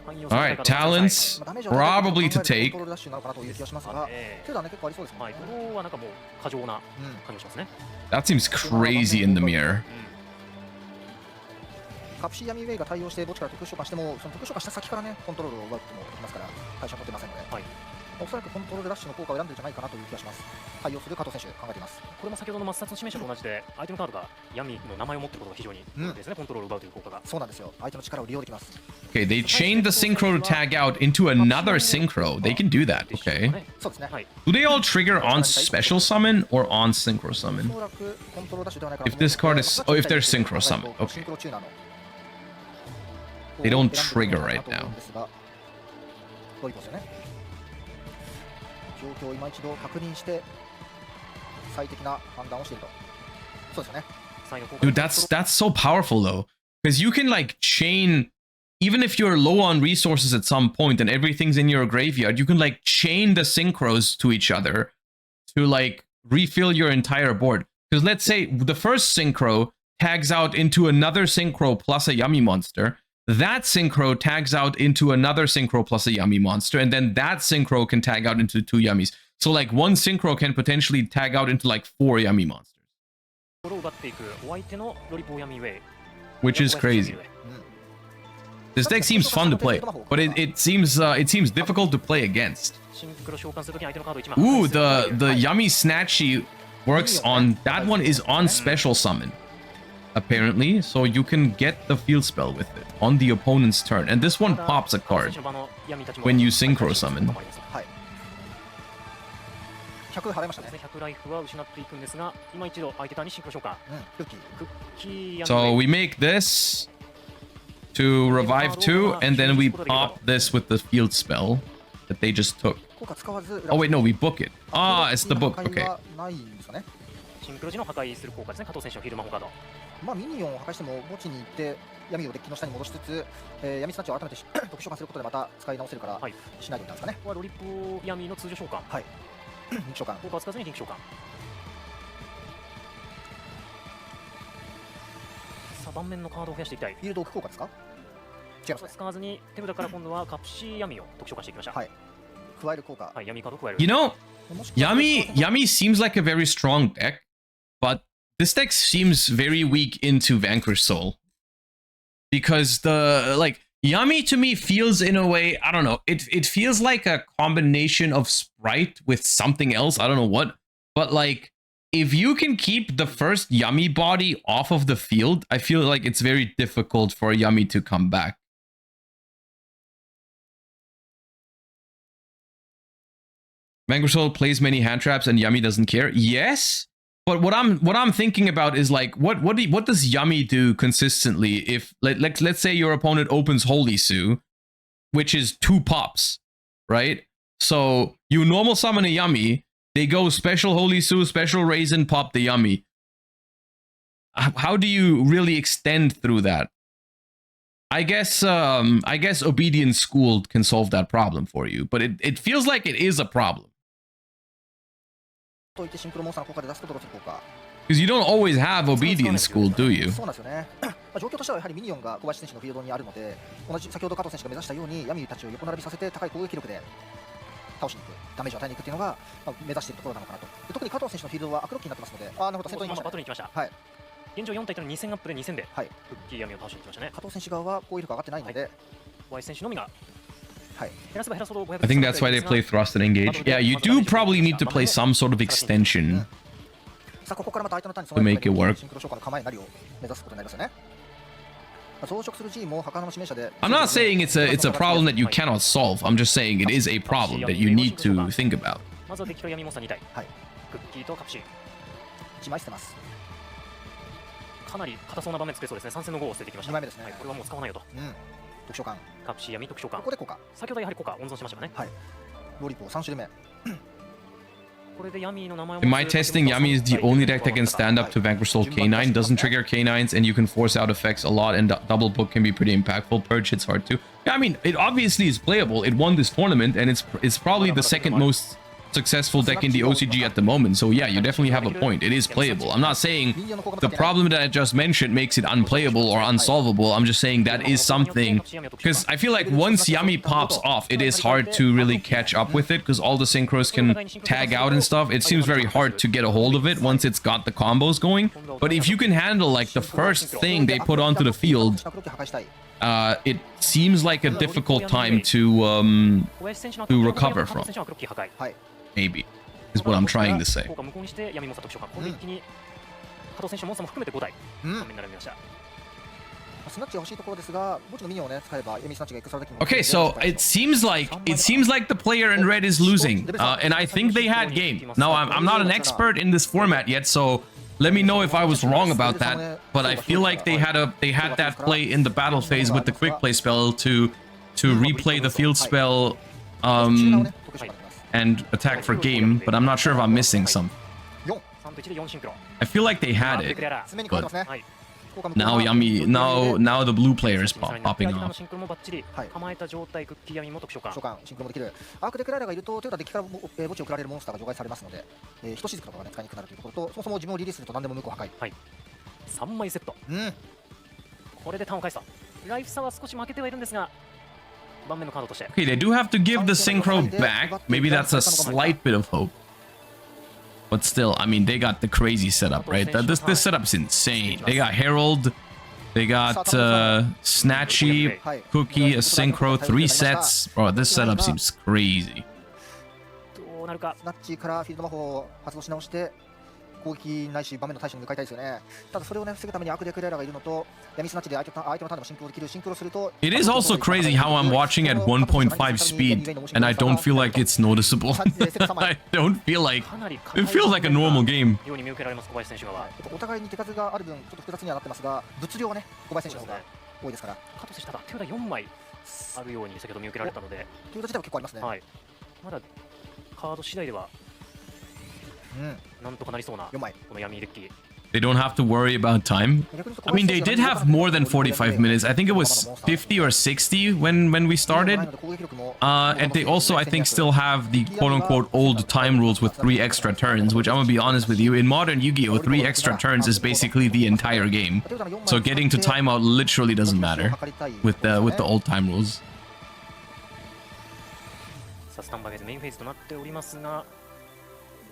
Alright, Talents, probably to take. コントロールダッシュなのかなという気がしますが、手札ね結構ありそうですね。はい。ドローはなんかもう過剰な感じがしますね。That seems crazy in the mirror. カプシー闇ウェイが対応して墓地から特殊召喚しても、その特殊召喚した先からねコントロールを奪うこともできますから対象は取ってませんので、はい、おそらくコントロールダッシュの効果を選んでるんじゃないかなという気がします。対応する加藤選手考えています。これも先ほどの抹殺の指名者と同じで、相手のカードが闇の名前を持っていることが非常にですね、コントロールを奪うという効果が。そうなんですよ。相手の力を利用できます。Okay, they chained the synchro to tag out into another synchro. They can do that. Okay. そうですね。はい。 Do they all trigger on special summon or on synchro summon? If this card is, oh, if they're synchro summon. Okay. They don't trigger right now. 状況を今一度確認して最適な判断をしていると。そうですよね。Dude, that's so powerful though, because you can like chain, even if you're low on resources at some point and everything's in your graveyard, you can like chain the synchros to each other to like refill your entire board. Because let's say the first synchro tags out into another synchro plus a yummy monster. That synchro tags out into another synchro plus a yummy monster, and then that synchro can tag out into 2 yummies. So like one synchro can potentially tag out into like 4 yummy monsters. Which is crazy. This deck seems fun to play, but it seems difficult to play against. シンクロ召喚するときに相手のカード1枚 Ooh, the Yummy Snatchy works on that one is on special summon, apparently, so you can get the field spell with it on the opponent's turn, and this one pops a card when you synchro summon. はい100払いましたね。100ライフは失っていくんですが、今一度相手ターンにシンクロ召喚。クッキー。クッキー So we make this to revive 2, and then we pop this with the field spell that they just took. 効果使わず Oh wait, no, we book it. Ah, it's the book. Okay. ないんですかね。シンクロ時の破壊する効果ですね。加藤選手のフィール魔法カード。まあミニオンを破壊しても墓地に行って闇をデッキの下に戻しつつ、闇スナッチを改めて特殊召喚することでまた使い直せるから、しないといけないですかね。ここはロリポ闇の通常召喚。はい。リンク召喚。効果を使わずにリンク召喚。さあ盤面のカードを増やしていきたい。フィールド置く効果ですか？違いますね。使わずに手札から今度はカプシー闇を特殊召喚していきました。はい。加える効果。はい、闇カードを加える。You know, Yummy seems like a very strong deck, but this deck seems very weak into Vanquish Soul. Because Yummy to me feels in a way, I don't know, it feels like a combination of Sprite with something else, I don't know what, but like, if you can keep the first Yummy body off of the field, I feel like it's very difficult for Yummy to come back. Vanquish Soul plays many hand traps and Yummy doesn't care. Yes, but what I'm thinking about is like what does Yummy do consistently if let's say your opponent opens Holy Sue, which is 2 pops, right? So you normal summon a Yummy, they go special Holy Sue, special Raisin, pop the Yummy. How do you really extend through that? I guess Obedience School can solve that problem for you, but it feels like it is a problem. Because you don't always have Obedience School, do you? そうなんですよね。状況としてはやはりミニオンが小林選手のフィールドにあるので、同じ先ほど加藤選手が目指したように闇たちを横並びさせて高い攻撃力で倒しに行く、ダメージを与えに行くっていうのが、目指しているところなのかなと。特に加藤選手のフィールドはアクロッキーになってますので、なるほど、先頭にバトルに行きました。はい。現状4体との2000アップで2000で、はい、クッキー闇を倒しに行きましたね。加藤選手側は攻撃力上がってないので、小林選手のみが。I think that's why they play Thrust and Engage. Yeah, you do probably need to play some sort of extension to make it work. I'm not saying it's a problem that you cannot solve. I'm just saying it is a problem that you need to think about. まずはデッキから闇モンスター2体。はい。クッキーとカプシー。1枚捨てます。かなり硬そうな場面作れそうですね。3戦の5を捨ててきました。2枚目ですね。はい、これはもう使わないよと。特召喚。カプシー闇特召喚。ここで効果。先ほどやはり効果温存しましたね。はい。ロリポ3種類目。In my testing, Yummy is the only deck that can stand up to Vanquish Soul K9, doesn't trigger K9s, and you can force out effects a lot, and double book can be pretty impactful. Purge hits hard too. Yeah, I mean, it obviously is playable. It won this tournament, and it's probably the second most successful deck in the OCG at the moment. So yeah, you definitely have a point. It is playable. I'm not saying the problem that I just mentioned makes it unplayable or unsolvable. I'm just saying that is something, because I feel like once Yummy pops off, it is hard to really catch up with it, because all the synchros can tag out and stuff. It seems very hard to get a hold of it once it's got the combos going. But if you can handle like the first thing they put onto the field, it seems like a difficult time to recover from. Maybe is what I'm trying to say. Okay, so it seems like the player in red is losing, and I think they had game. Now I'm not an expert in this format yet, so let me know if I was wrong about that. But I feel like they had that play in the battle phase with the quick play spell to replay the field spell and attack for game, but I'm not sure if I'm missing something. I feel like they had it, but now Yummy, now the blue player is popping off. 構えた状態クッキー闇も特召喚。召喚シンクロもできる。アークデクライラーがいると、というのはデッキから墓地を送られるモンスターが除外されますので、人しずくとかが、ね、使いにくくなるというところと、そもそも自分をリリースすると何でも無効破壊。はい。3枚セット。これでターンを返した。ライフ差は少し負けてはいるんですが。Okay, they do have to give the synchro back. Maybe that's a slight bit of hope. But still, I mean, they got the crazy setup, right? This setup's insane. They got Herald, They got Snatchy, Cookie, a Synchro, 3 sets. Bro, this setup seems crazy. どうなるか。スナッチからフィールド魔法を発動し直して攻撃ないし場面の対処に向かいたいですよね。ただそれをね防ぐためにアークデクレーラーがいるのと闇スナッチで相手のターンでもシンクロできる。シンクロすると It is also crazy how I'm watching at 1.5 speed and I don't feel like it's noticeable. I don't feel like it feels like a normal game. ように見受けられます小林選手は。お互いに手数がある分ちょっと複雑にはなってますが物量はね小林選手の方が多いですから。加藤選手ただ手札4枚あるように先ほど見受けられたので。手札自体は結構ありますね。はい。まだカード次第では。なんとかなりそうなこの闇デッキ。 They don't have to worry about time. I mean, they did have more than 45 minutes. I think it was 50 or 60 when we started. And they also, I think, still have the quote-unquote old time rules with 3 extra turns, which I'm gonna be honest with you, in modern Yu-Gi-Oh, 3 extra turns is basically the entire game. So getting to timeout literally doesn't matter with the old time rules. さあスタンバイフェーズメインフェーズとなっておりますが、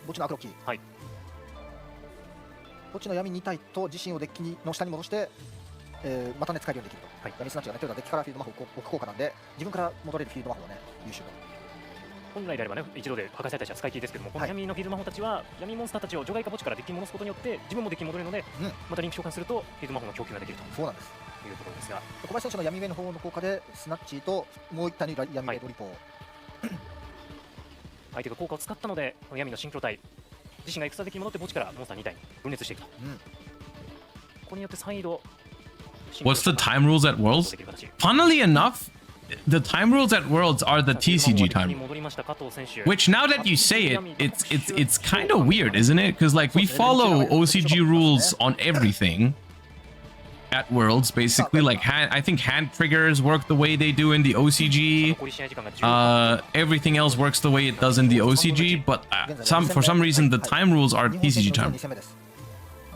墓地のアクロッキー。はい。墓地の闇2体と自身をデッキの下に戻して、またね使えるようにできると。はい、闇スナッチがね、というのはデッキからフィールド魔法を置く効果なんで、自分から戻れるフィールド魔法をね、優秀と。本来であればね、一度で破壊されたりは使い切りですけども、この闇のフィールド魔法たちは、闇モンスターたちを除外か墓地からデッキに戻すことによって、自分もデッキに戻れるので、またリンク召喚すると、フィールド魔法の供給ができると。そうなんです。いうところですが、小林選手の闇上の方の効果で、スナッチともう一体の闇上ドリポー。相手が効果を使ったので、この闇のシンクロ体、自身がエクストラデッキに戻って墓地からモンスター2体に分裂していくと。ここによって再度 What's the time rules at Worlds? Funnily enough, the time rules at Worlds are the TCG time. Which now that you say it, it's kind of weird, isn't it? Because like we follow OCG rules on everything at Worlds, basically. Like I think hand triggers work the way they do in the OCG. Everything else works the way it does in the OCG, but for some reason the time rules are TCG time.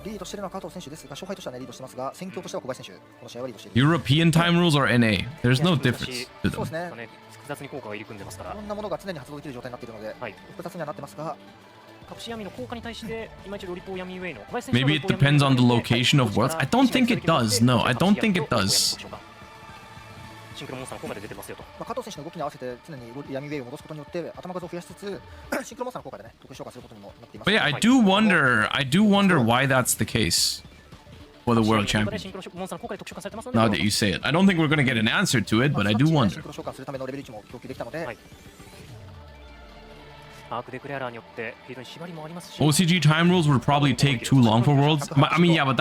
リードしているのは加藤選手ですが、勝敗としてはねリードしてますが、戦況としては小林選手、この試合はリードしている。European time rules or NA? There's no difference to them. そうですね。複雑に効果が入り組んでますから。いろんなものが常に発動できる状態になっているので、複雑にはなってますが、隠し闇の効果に対して今一度リポー闇ウェイの小林選手。 Maybe it depends on the location of Worlds. I don't think it does. No, I don't think it does. シンクロモンスターの方まで出てますよと。加藤選手の動きに合わせて常に闇ウェイを戻すことによって頭数を増やしつつシンクロモンスターの効果でね特殊召喚することにもなっています。 But yeah, I do wonder why that's the case for the World Championship. Now that you say it, I don't think we're gonna get an answer to it, but I do wonder. OCG time rules would probably take too long for Worlds. I mean, yeah, but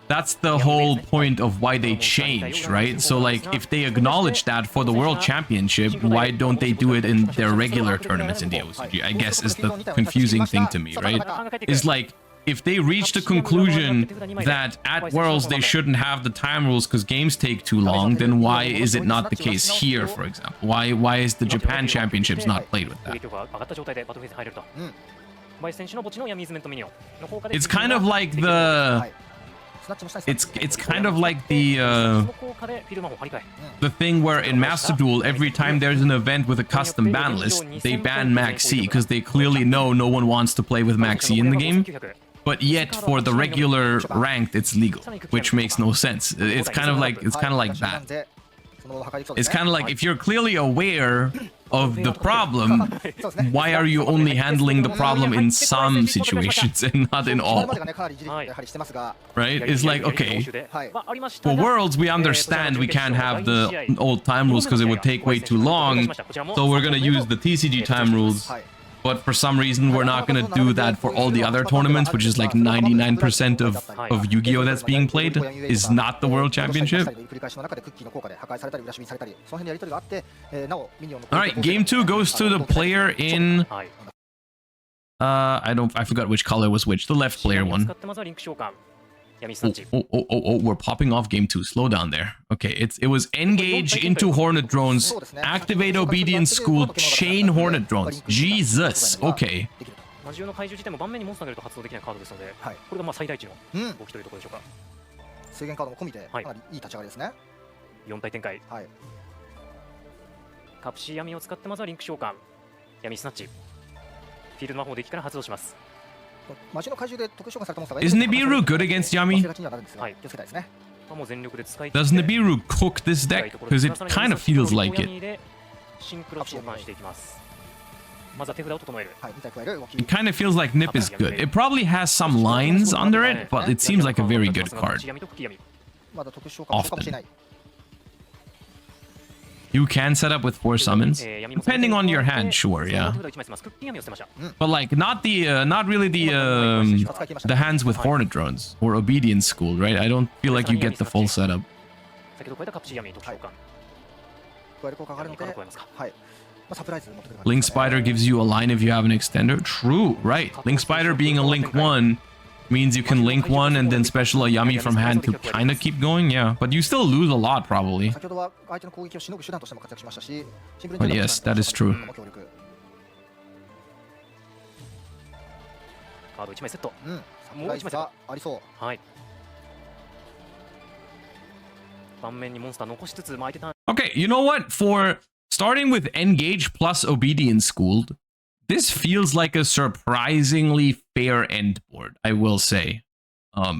that's the whole point of why they changed, right? So like, if they acknowledge that for the World Championship, why don't they do it in their regular tournaments in the OCG? I guess is the confusing thing to me, right? Is like, if they reach the conclusion that at Worlds they shouldn't have the time rules because games take too long, then why is it not the case here, for example? Why is the Japan Championships not played with that? It's kind of like the... It's kind of like the thing where in Master Duel, every time there's an event with a custom ban list, they ban Max C because they clearly know no one wants to play with Max C in the game. But yet for the regular ranked, it's legal, which makes no sense. It's kind of like that. It's kind of like if you're clearly aware of the problem, why are you only handling the problem in some situations and not in all? Right? It's like, okay, for Worlds, we understand we can't have the old time rules because it would take way too long, so we're gonna use the TCG time rules. But for some reason, we're not going to do that for all the other tournaments, which is like 99% of Yu-Gi-Oh! That's being played, is not the World Championship. Alright, game 2 goes to the player in... I forgot which color was which, the left player one. Oh, we're popping off game 2. Slow down there. Okay, it was engage into Hornet Drones, activate Obedience School, chain Hornet Drones. Jesus, okay. 4体展開。カプシー闇を使ってまずはリンク召喚。闇スナッチ。フィールド魔法デッキから発動します。 Is Nibiru good against Yami? Does Nibiru cook this deck? Because it kind of feels like it. It kind of feels like Nip is good. It probably has some lines under it, but it seems like a very good card. Often. You can set up with 4 summons, depending on your hand, sure, yeah. But like, not really the hands with Hornet Drones or Obedience School, right? I don't feel like you get the full setup. Link Spider gives you a line if you have an extender. True, right. Link Spider being a Link 1 means you can link 1 and then special a Yami from hand to kind of keep going, yeah. But you still lose a lot, probably. But yes, that is true. Okay, you know what? For starting with Engage plus Obedience Schooled, this feels like a surprisingly fair end board, I will say. I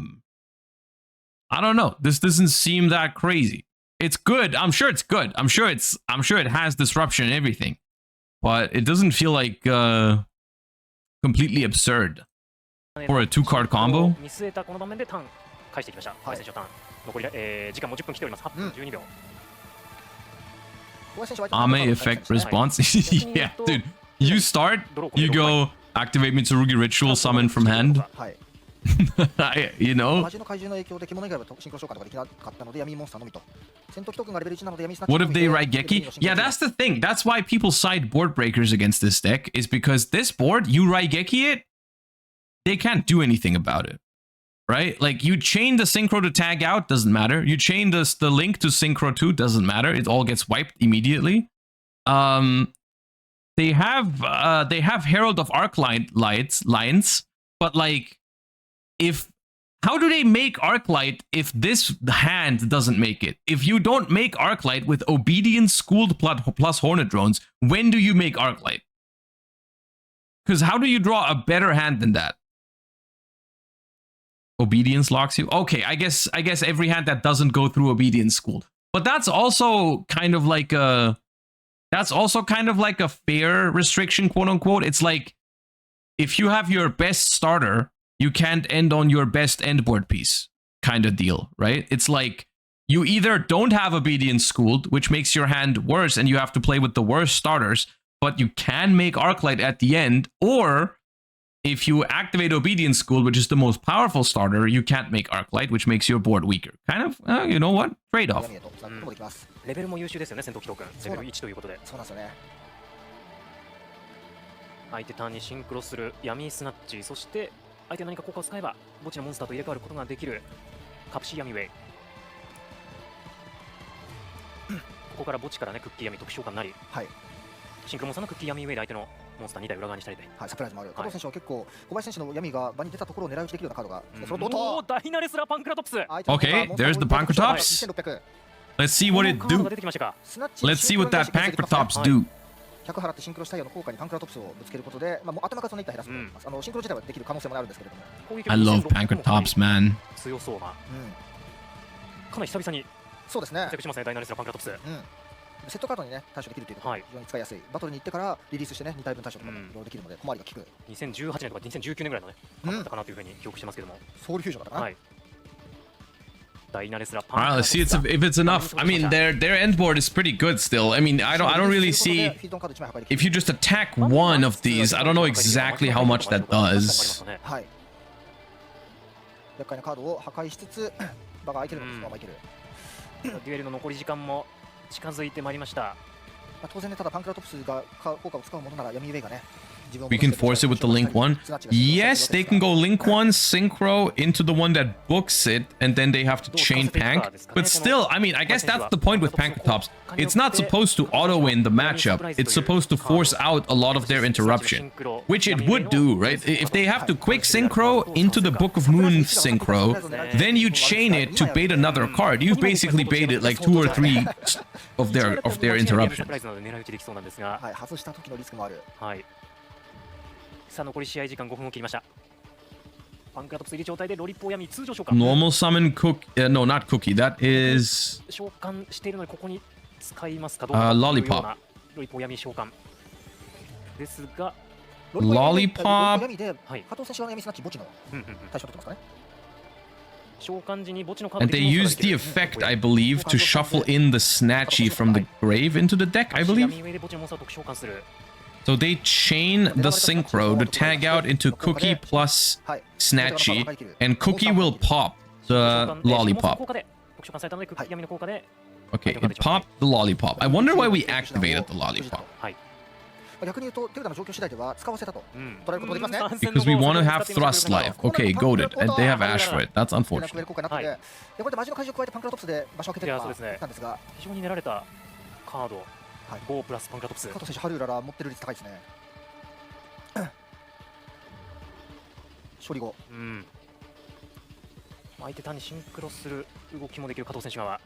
don't know. This doesn't seem that crazy. It's good. I'm sure it's good. I'm sure it has disruption and everything. But it doesn't feel like completely absurd for a 2-card combo. Ame effect response. Yeah, dude. You start, you go activate Mitsurugi Ritual, summon from hand. You know? What if they Raigeki? Yeah, that's the thing. That's why people side board breakers against this deck, is because this board, you Raigeki it, they can't do anything about it. Right? Like, you chain the Synchro to tag out, doesn't matter. You chain the Link to Synchro 2, doesn't matter. It all gets wiped immediately. They have Herald of Arclight lines, but like, how do they make Arclight if this hand doesn't make it? If you don't make Arclight with Obedience Schooled plus Hornet Drones, when do you make Arclight? Because how do you draw a better hand than that? Obedience locks you? Okay, I guess every hand that doesn't go through Obedience Schooled. But that's also kind of like a fair restriction, quote unquote. It's like, if you have your best starter, you can't end on your best endboard piece kind of deal, right? It's like, you either don't have Obedience Schooled, which makes your hand worse and you have to play with the worst starters, but you can make Arclight at the end, or if you activate Obedience Schooled, which is the most powerful starter, you can't make Arclight, which makes your board weaker. Kind of, you know what? Trade-off. レベルも優秀ですよね、戦闘機トークン。レベル1ということで。そうなんですよね。相手ターンにシンクロする闇スナッチ、そして相手何か効果を使えば墓地のモンスターと入れ替わることができるカプシー闇ウェイ。ここから墓地からね、クッキー闇特殊召喚になり、はい、シンクロモンスターのクッキー闇ウェイで相手のモンスター2体裏側にしたりで、はい、サプライズもある。加藤選手は結構小林選手の闇が場に出たところを狙い撃ちできるようなカードが、おお、ダイナレスラーパンクラトプス。Okay, there's the Pankratops. Let's see what it do. Let's see what that Pankratops do. 100払ってシンクロしたいような効果にパンクラトプスをぶつけることで、まあ、頭数の1体減らすと思います。シンクロ自体はできる可能性もあるんですけれども。I love Pankratops, man. 強そうな。かなり久々に。そうですね。活躍しますね、ダイナレスラーパンクラトプス。セットカードにね対処できるということで非常に使いやすい。バトルに行ってからリリースしてね2体分対処とかもできるので小回りが効く。2018年とか2019年ぐらいのねだったかなというふうに記憶してますけども。ソウルフュージョンだったかな。はい。Alright, let's see if it's enough. I mean, their end board is pretty good still. I mean, I don't really see, if you just attack one of these, I don't know exactly how much that does. We can force it with the Link 1. Yes, they can go Link 1, Synchro into the one that books it, and then they have to chain Pank. But still, I mean, I guess that's the point with Pankratops. It's not supposed to auto-win the matchup. It's supposed to force out a lot of their interruption, which it would do, right? If they have to quick Synchro into the Book of Moon Synchro, then you chain it to bait another card. You've basically baited like 2 or 3 of their interruptions. さあ残り試合時間5分を切りました。パンクラトプスいる状態でロリポー闇通常召喚。 Normal summon no, not cookie. That is 召喚しているのでここに使いますかどうか。Lollipop. ロリポー闇召喚ですが、 Lollipop. 闇で加藤選手が闇スナッチ墓地の対象取ってますかね。召喚時に墓地のカード And they use the effect, I believe, to shuffle in the Snatchy from the grave into the deck, I believe. 闇上で墓地のモンスターを特殊召喚する。 So they chain the Synchro to tag out into Cookie plus Snatchy, and Cookie will pop the Lollipop. 特殊召喚されたので闇の効果で Okay, it popped the Lollipop. I wonder why we activated the Lollipop. はい。逆に言うと手札の状況次第では使わせたと捉えることができますね。 Because we want to have Thrust Life. Okay, goaded. And they have Ash for it. That's これ unfortunate. 効果になってて、これでマジの怪獣を加えてパンクラトプスで場所を開けてるとか言ったんですが、非常に練られたカード、5プラスパンクラトプス。加藤選手ハルウララ持ってる率高いですね。処理後、相手単にシンクロする動きもできる加藤選手側。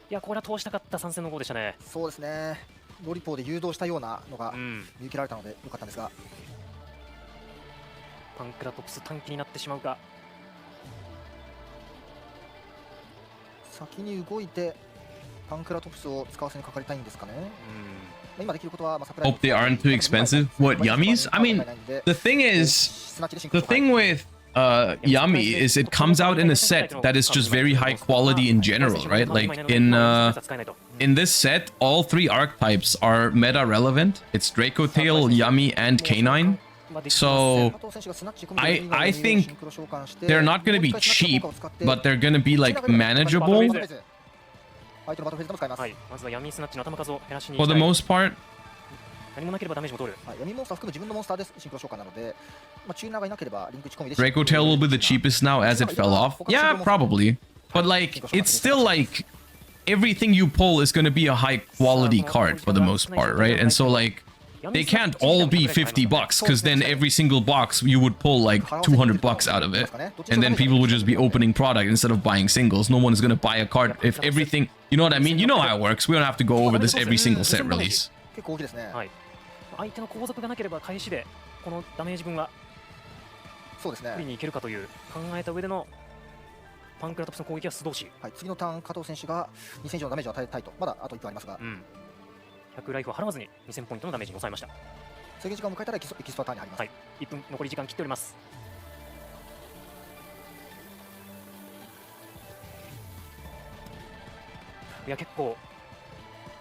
いや、これは通したかった参戦の号でしたね。そうですね。ロリポーで誘導したようなのが見受けられたので良かったんですが、パンクラトプス短期になってしまうか。先に動いてパンクラトプスを使わせにかかりたいんですかね。今できることはサプライズ。 Hope they aren't too expensive. What, yummies? I mean, the thing with Yummy is it comes out in a set that is just very high quality in general, right? Like in this set, all 3 archetypes are meta relevant. It's Draco Tail, Yummy, and Canine. So I think they're not going to be cheap, but they're going to be like manageable for the most part. 何もなければダメージも取る。闇モンスター含む自分のモンスターでシンクロ召喚なので、チューナーがいなければリンク打ち込みで。 Draco Tail will be the cheapest now as it fell off. Yeah, probably. But like, it's still like everything you pull is going to be a high quality card for the most part, right? And so like, they can't all be $50 because then every single box you would pull like $200 out of it, and then people would just be opening product instead of buying singles. No one is going to buy a card if everything, you know what I mean? You know how it works. We don't have to go over this every single set release. 結構大きいですね。相手の後続がなければ返しでこのダメージ分はそうですね。取りにいけるかという考えた上でのパンクラトプスの攻撃は素通し。はい、次のターン加藤選手が2000以上のダメージを与えたいと。まだあと1分ありますが、100ライフを払わずに2000ポイントのダメージに抑えました。制限時間を迎えたらエキストラターンに入ります。はい、1分残り時間切っております。いや結構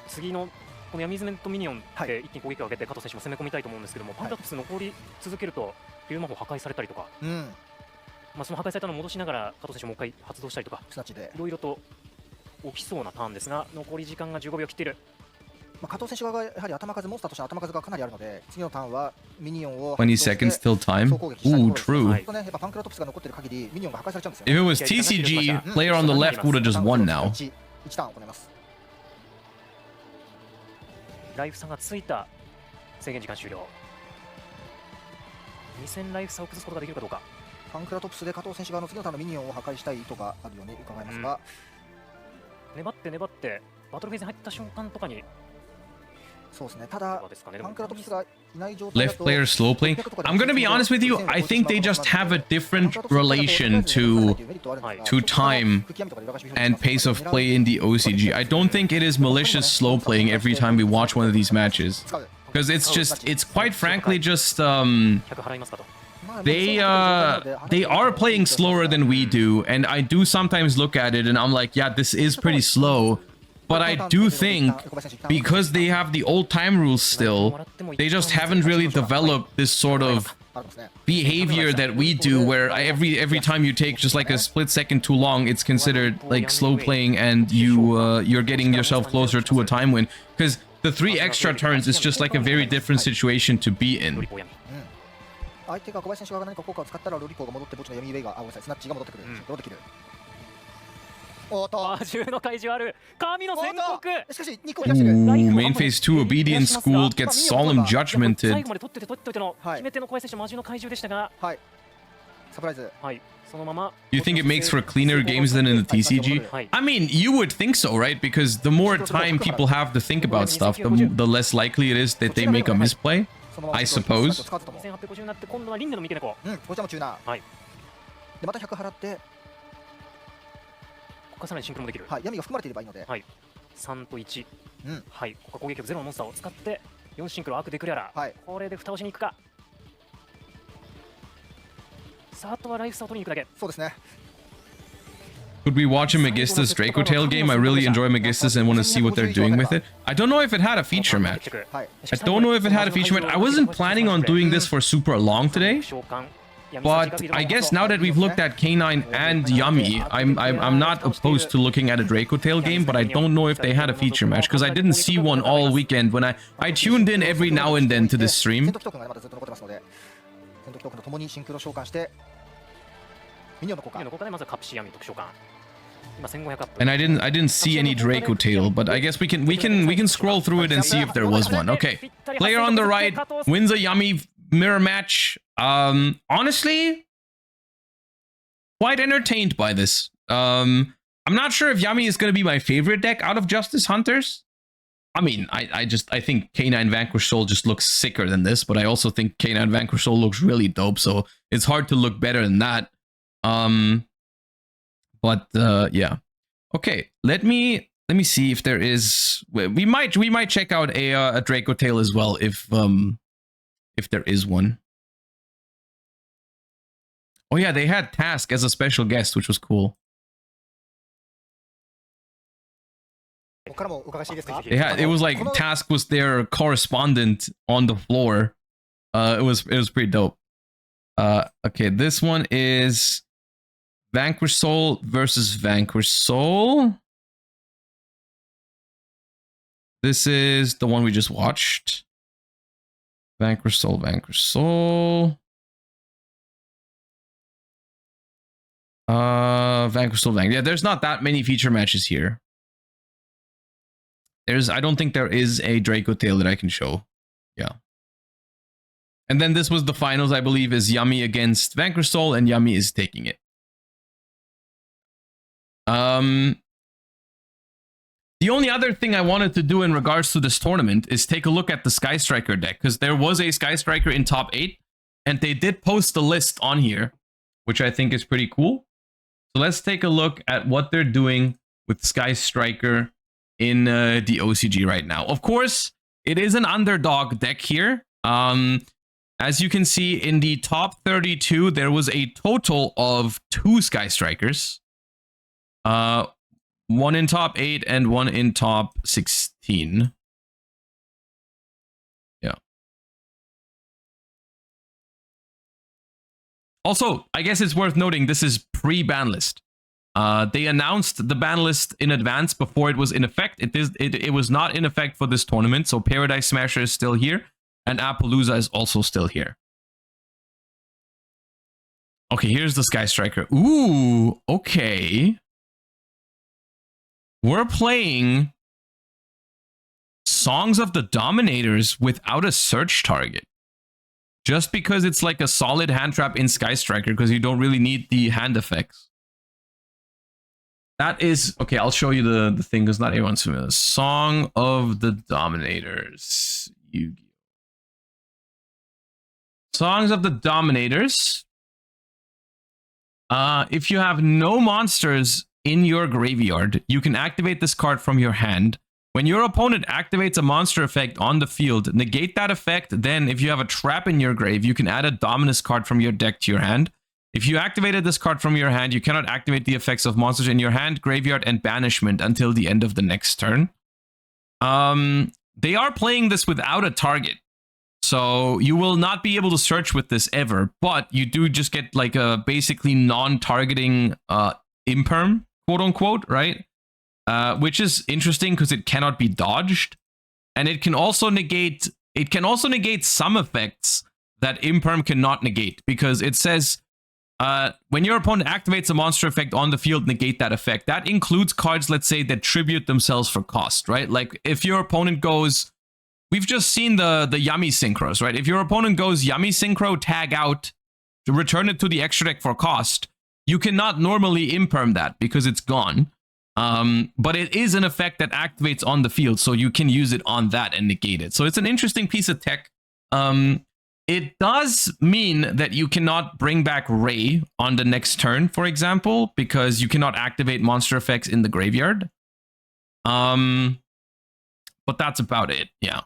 次のこの闇詰めとミニオンで一気に攻撃を上げて加藤選手も攻め込みたいと思うんですけども、パンクラトプス残り続けるとフィル魔法破壊されたりとか、その破壊されたのを戻しながら加藤選手もう一回発動したりとか、いろいろと起きそうなターンですが、残り時間が15秒切っている。加藤選手側がやはり頭数モンスターとしての頭数がかなりあるので、次のターンはミニオンを20 seconds till time. Ooh, true. If it was TCG, player on the left would have just won now. 1ターン行います。ライフ差がついた制限時間終了。2000ライフ差を崩すことができるかどうか。パンクラトプスで加藤選手側の次のターンのミニオンを破壊したい意図があるように伺いますが、粘って粘ってバトルフェーズに入った瞬間とかに。そうですね。ただパンクラトプスがいない状態だ Left と player slow play. I'm gonna be honest with you. I think they just have a different relation to time and pace of play in the OCG. I don't think it is malicious slow playing every time we watch one of these matches, because it's quite frankly just they are playing slower than we do, and I do sometimes look at it and I'm like, yeah, this is pretty slow. But I do think, because they have the old time rules still, they just haven't really developed this sort of behavior that we do, where every time you take just like a split second too long, it's considered like slow playing, and you're getting yourself closer to a time win. Because the 3 extra turns is just like a very different situation to be in. 相手が小林選手が何か効果を使ったらロリポーが戻って墓地の闇ウェイがスナッチが戻ってくる。戻ってくる。おっと、魔獣の怪獣ある。神の宣告。しかし2個出してる。Main phase 2 Obedience Schooled gets Solemn 最 Judgmented. 後まで取ってての決め手の小林選手魔獣の怪獣でしたが、はい。サプライズ。はい。そのまま。You think it makes for cleaner games than in the TCG? I mean, you would think so, right? Because the more time people have to think about stuff, the less likely it is that they make a misplay, I suppose. 1850になって今度はリングの三毛猫。こちらもチューナー。はい。でまた100払って、ここからさらにシンクロもできる。はい、闇が含まれていればいいので、はい、3と1、うん、はい、ここは攻撃力0のモンスターを使って4シンクロアークデクレアラー、はい、これで蓋をしに行くか。さあ、あとはライフ差を取りに行くだけ。そうですね。Could we watch a Megistus Draco Tail game? I really enjoy Megistus and want to see what they're doing with it. I don't know if it had a feature match. I don't know if it had a feature match. I wasn't planning on doing this for super long today. But I guess now that we've looked at K9 and Yummy, I'm not opposed to looking at a Draco Tail game, but I don't know if they had a feature match because I didn't see one all weekend when I tuned in every now and then to this stream. And I didn't see any Draco Tail, but I guess we can scroll through it and see if there was one. Okay, player on the right wins a Yummy mirror match. Honestly, quite entertained by this. I'm not sure if Yummy is going to be my favorite deck out of Justice Hunters. I mean, I think K9 Vanquish Soul just looks sicker than this, but I also think K9 Vanquish Soul looks really dope, so it's hard to look better than that. Yeah. Okay, let me see if there is. We might check out a Draco Tail as well if there is one. Oh yeah, they had Task as a special guest, which was cool. It was like Task was their correspondent on the floor. It was pretty dope. Okay, this one is Vanquish Soul versus Vanquish Soul. This is the one we just watched. Vanquish Soul, Vanquish Soul. Vanquish Soul, Vanquish. Yeah, there's not that many feature matches here. I don't think there is a Draco Tail that I can show. Yeah. And then this was the finals, I believe, is Yummy against Vanquish Soul, and Yummy is taking it. The only other thing I wanted to do in regards to this tournament is take a look at the Sky Striker deck, because there was a Sky Striker in top 8, and they did post the list on here, which I think is pretty cool. So let's take a look at what they're doing with Sky Striker in the OCG right now. Of course, it is an underdog deck here. As you can see, in the top 32, there was a total of 2 Sky Strikers. One in top 8 and one in top 16. Yeah. Also, I guess it's worth noting this is pre-ban list. They announced the ban list in advance before it was in effect. It was not in effect for this tournament, so Paradise Smasher is still here, and Appaloosa is also still here. Okay, here's the Sky Striker. Ooh, okay. We're playing Songs of the Dominators without a search target. Just because it's like a solid hand trap in Sky Striker, because you don't really need the hand effects. That is... Okay, I'll show you the thing, because not everyone's familiar. Song of the Dominators. Yugioh. Songs of the Dominators. If you have no monsters in your graveyard, you can activate this card from your hand. When your opponent activates a monster effect on the field, negate that effect. Then, if you have a trap in your grave, you can add a Dominus card from your deck to your hand. If you activated this card from your hand, you cannot activate the effects of monsters in your hand, graveyard, and banishment until the end of the next turn. They are playing this without a target. So you will not be able to search with this ever, but you do just get like a basically non-targeting imperm, quote unquote, right? Which is interesting because it cannot be dodged. And it can also negate some effects that imperm cannot negate, because it says when your opponent activates a monster effect on the field, negate that effect. That includes cards, let's say, that tribute themselves for cost, right? Like if your opponent goes, we've just seen the Yummy Synchros, right? If your opponent goes Yummy Synchro, tag out, to return it to the extra deck for cost, you cannot normally imperm that because it's gone. But it is an effect that activates on the field, so you can use it on that and negate it. So it's an interesting piece of tech. It does mean that you cannot bring back Ray on the next turn, for example, because you cannot activate monster effects in the graveyard. But that's about it, yeah.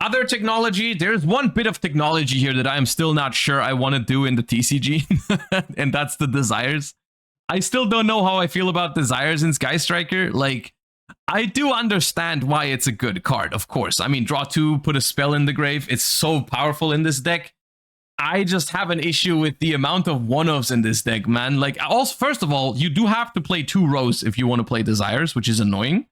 Other technology, there's one bit of technology here that I'm still not sure I want to do in the TCG, and that's the Desires. I still don't know how I feel about Desires in Sky Striker. Like, I do understand why it's a good card, of course. I mean, draw 2, put a spell in the grave. It's so powerful in this deck. I just have an issue with the amount of one-offs in this deck, man. Like, also, first of all, you do have to play 2 Rose if you want to play Desires, which is annoying.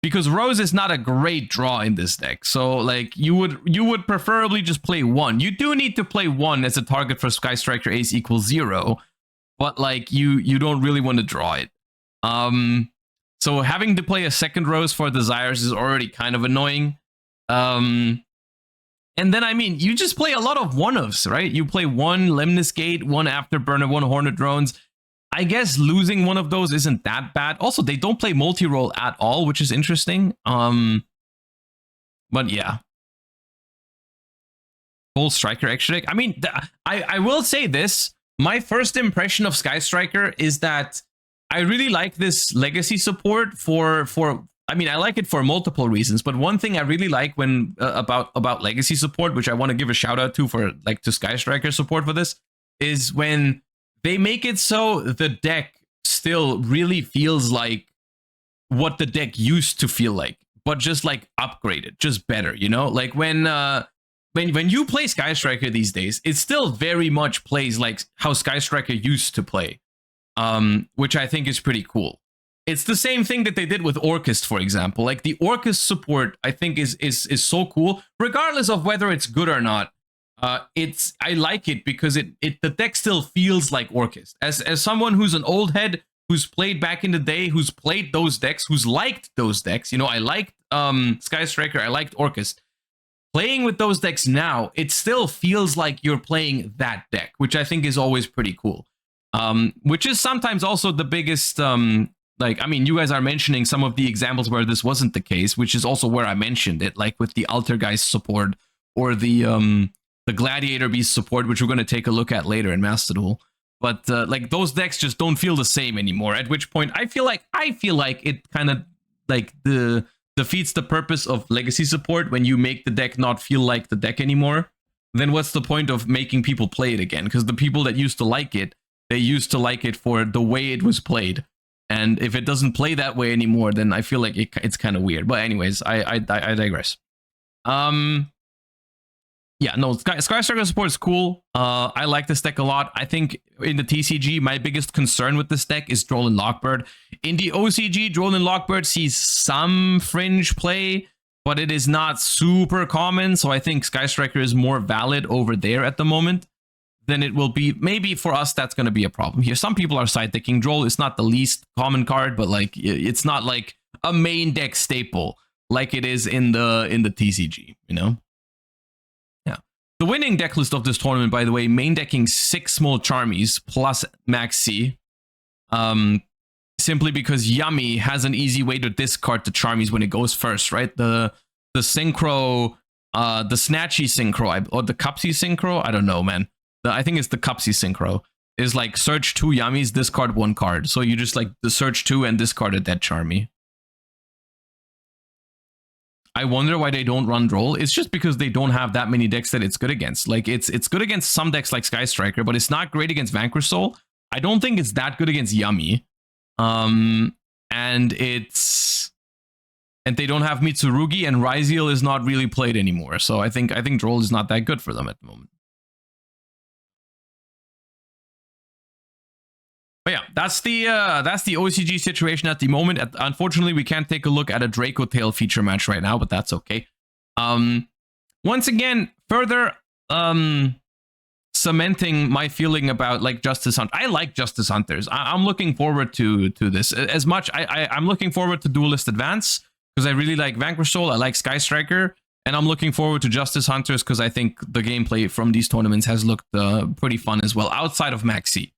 Because Rose is not a great draw in this deck. So, like, you would preferably just play 1. You do need to play 1 as a target for Sky Striker Ace equals 0. But, like, you don't really want to draw it. So having to play a second Rose for Desires is already kind of annoying. And then, I mean, you just play a lot of one-offs, right? You play 1 Lemnis Gate, 1 Afterburner, 1 Hornet Drones. I guess losing one of those isn't that bad. Also, they don't play multi-role at all, which is interesting. But yeah. Full Striker extra deck. I mean, I will say this. My first impression of Sky Striker is that I really like this legacy support for I mean, I like it for multiple reasons, but one thing I really like when about legacy support, which I want to give a shout out to to Sky Striker support for this, is when they make it so the deck still really feels like what the deck used to feel like, but just like upgraded, just better, you know? Like when you play Sky Striker these days, it still very much plays like how Sky Striker used to play. Which I think is pretty cool. It's the same thing that they did with Orchest, for example. Like the Orchest support, I think is so cool, regardless of whether it's good or not. I like it because the deck still feels like Orchest. As someone who's an old head, who's played back in the day, who's played those decks, who's liked those decks. You know, I liked Sky Striker, I liked Orchest. Playing with those decks now, it still feels like you're playing that deck, which I think is always pretty cool. Which is sometimes also the biggest, I mean, you guys are mentioning some of the examples where this wasn't the case, which is also where I mentioned it, like with the Altergeist support or the Gladiator Beast support, which we're going to take a look at later in Master Duel. But like those decks just don't feel the same anymore. At which point I feel like it kind of like defeats the purpose of legacy support when you make the deck not feel like the deck anymore. Then what's the point of making people play it again? Because the people that used to like it, they used to like it for the way it was played. And if it doesn't play that way anymore, then I feel like it's kind of weird. But anyways, I digress. Yeah, no, Sky Striker support is cool. I like this deck a lot. I think in the TCG, my biggest concern with this deck is Droll and Lockbird. In the OCG, Droll and Lockbird sees some fringe play, but it is not super common. So I think Sky Striker is more valid over there at the moment than it will be. Maybe for us, that's going to be a problem here. Some people are side-decking Droll. It's not the least common card, but like it's not like a main deck staple like it is in the TCG, you know? Yeah. The winning deck list of this tournament, by the way, main decking 6 small Charmies plus Max C. Simply because Yummy has an easy way to discard the Charmies when it goes first, right? The Synchro, the Snatchy Synchro, or the Cupsy Synchro, I don't know, man. I think it's the Cupsy Synchro, is like search 2 Yummies, discard 1 card. So you just like the search 2 and discard a dead Charmy. I wonder why they don't run Droll. It's just because they don't have that many decks that it's good against. Like it's good against some decks like Sky Striker, but it's not great against Vanquish Soul. I don't think it's that good against Yummy. And they don't have Mitsurugi, and Ryziel is not really played anymore. So I think Droll is not that good for them at the moment. But yeah, that's the OCG situation at the moment. Unfortunately, we can't take a look at a Draco Tail feature match right now, but that's okay. Once again, further cementing my feeling about like Justice Hunt. I like Justice Hunters. I'm looking forward to this as much. I'm looking forward to Duelist Advance because I really like Vanquish Soul. I like Sky Striker, and I'm looking forward to Justice Hunters because I think the gameplay from these tournaments has looked pretty fun as well, outside of Maxi.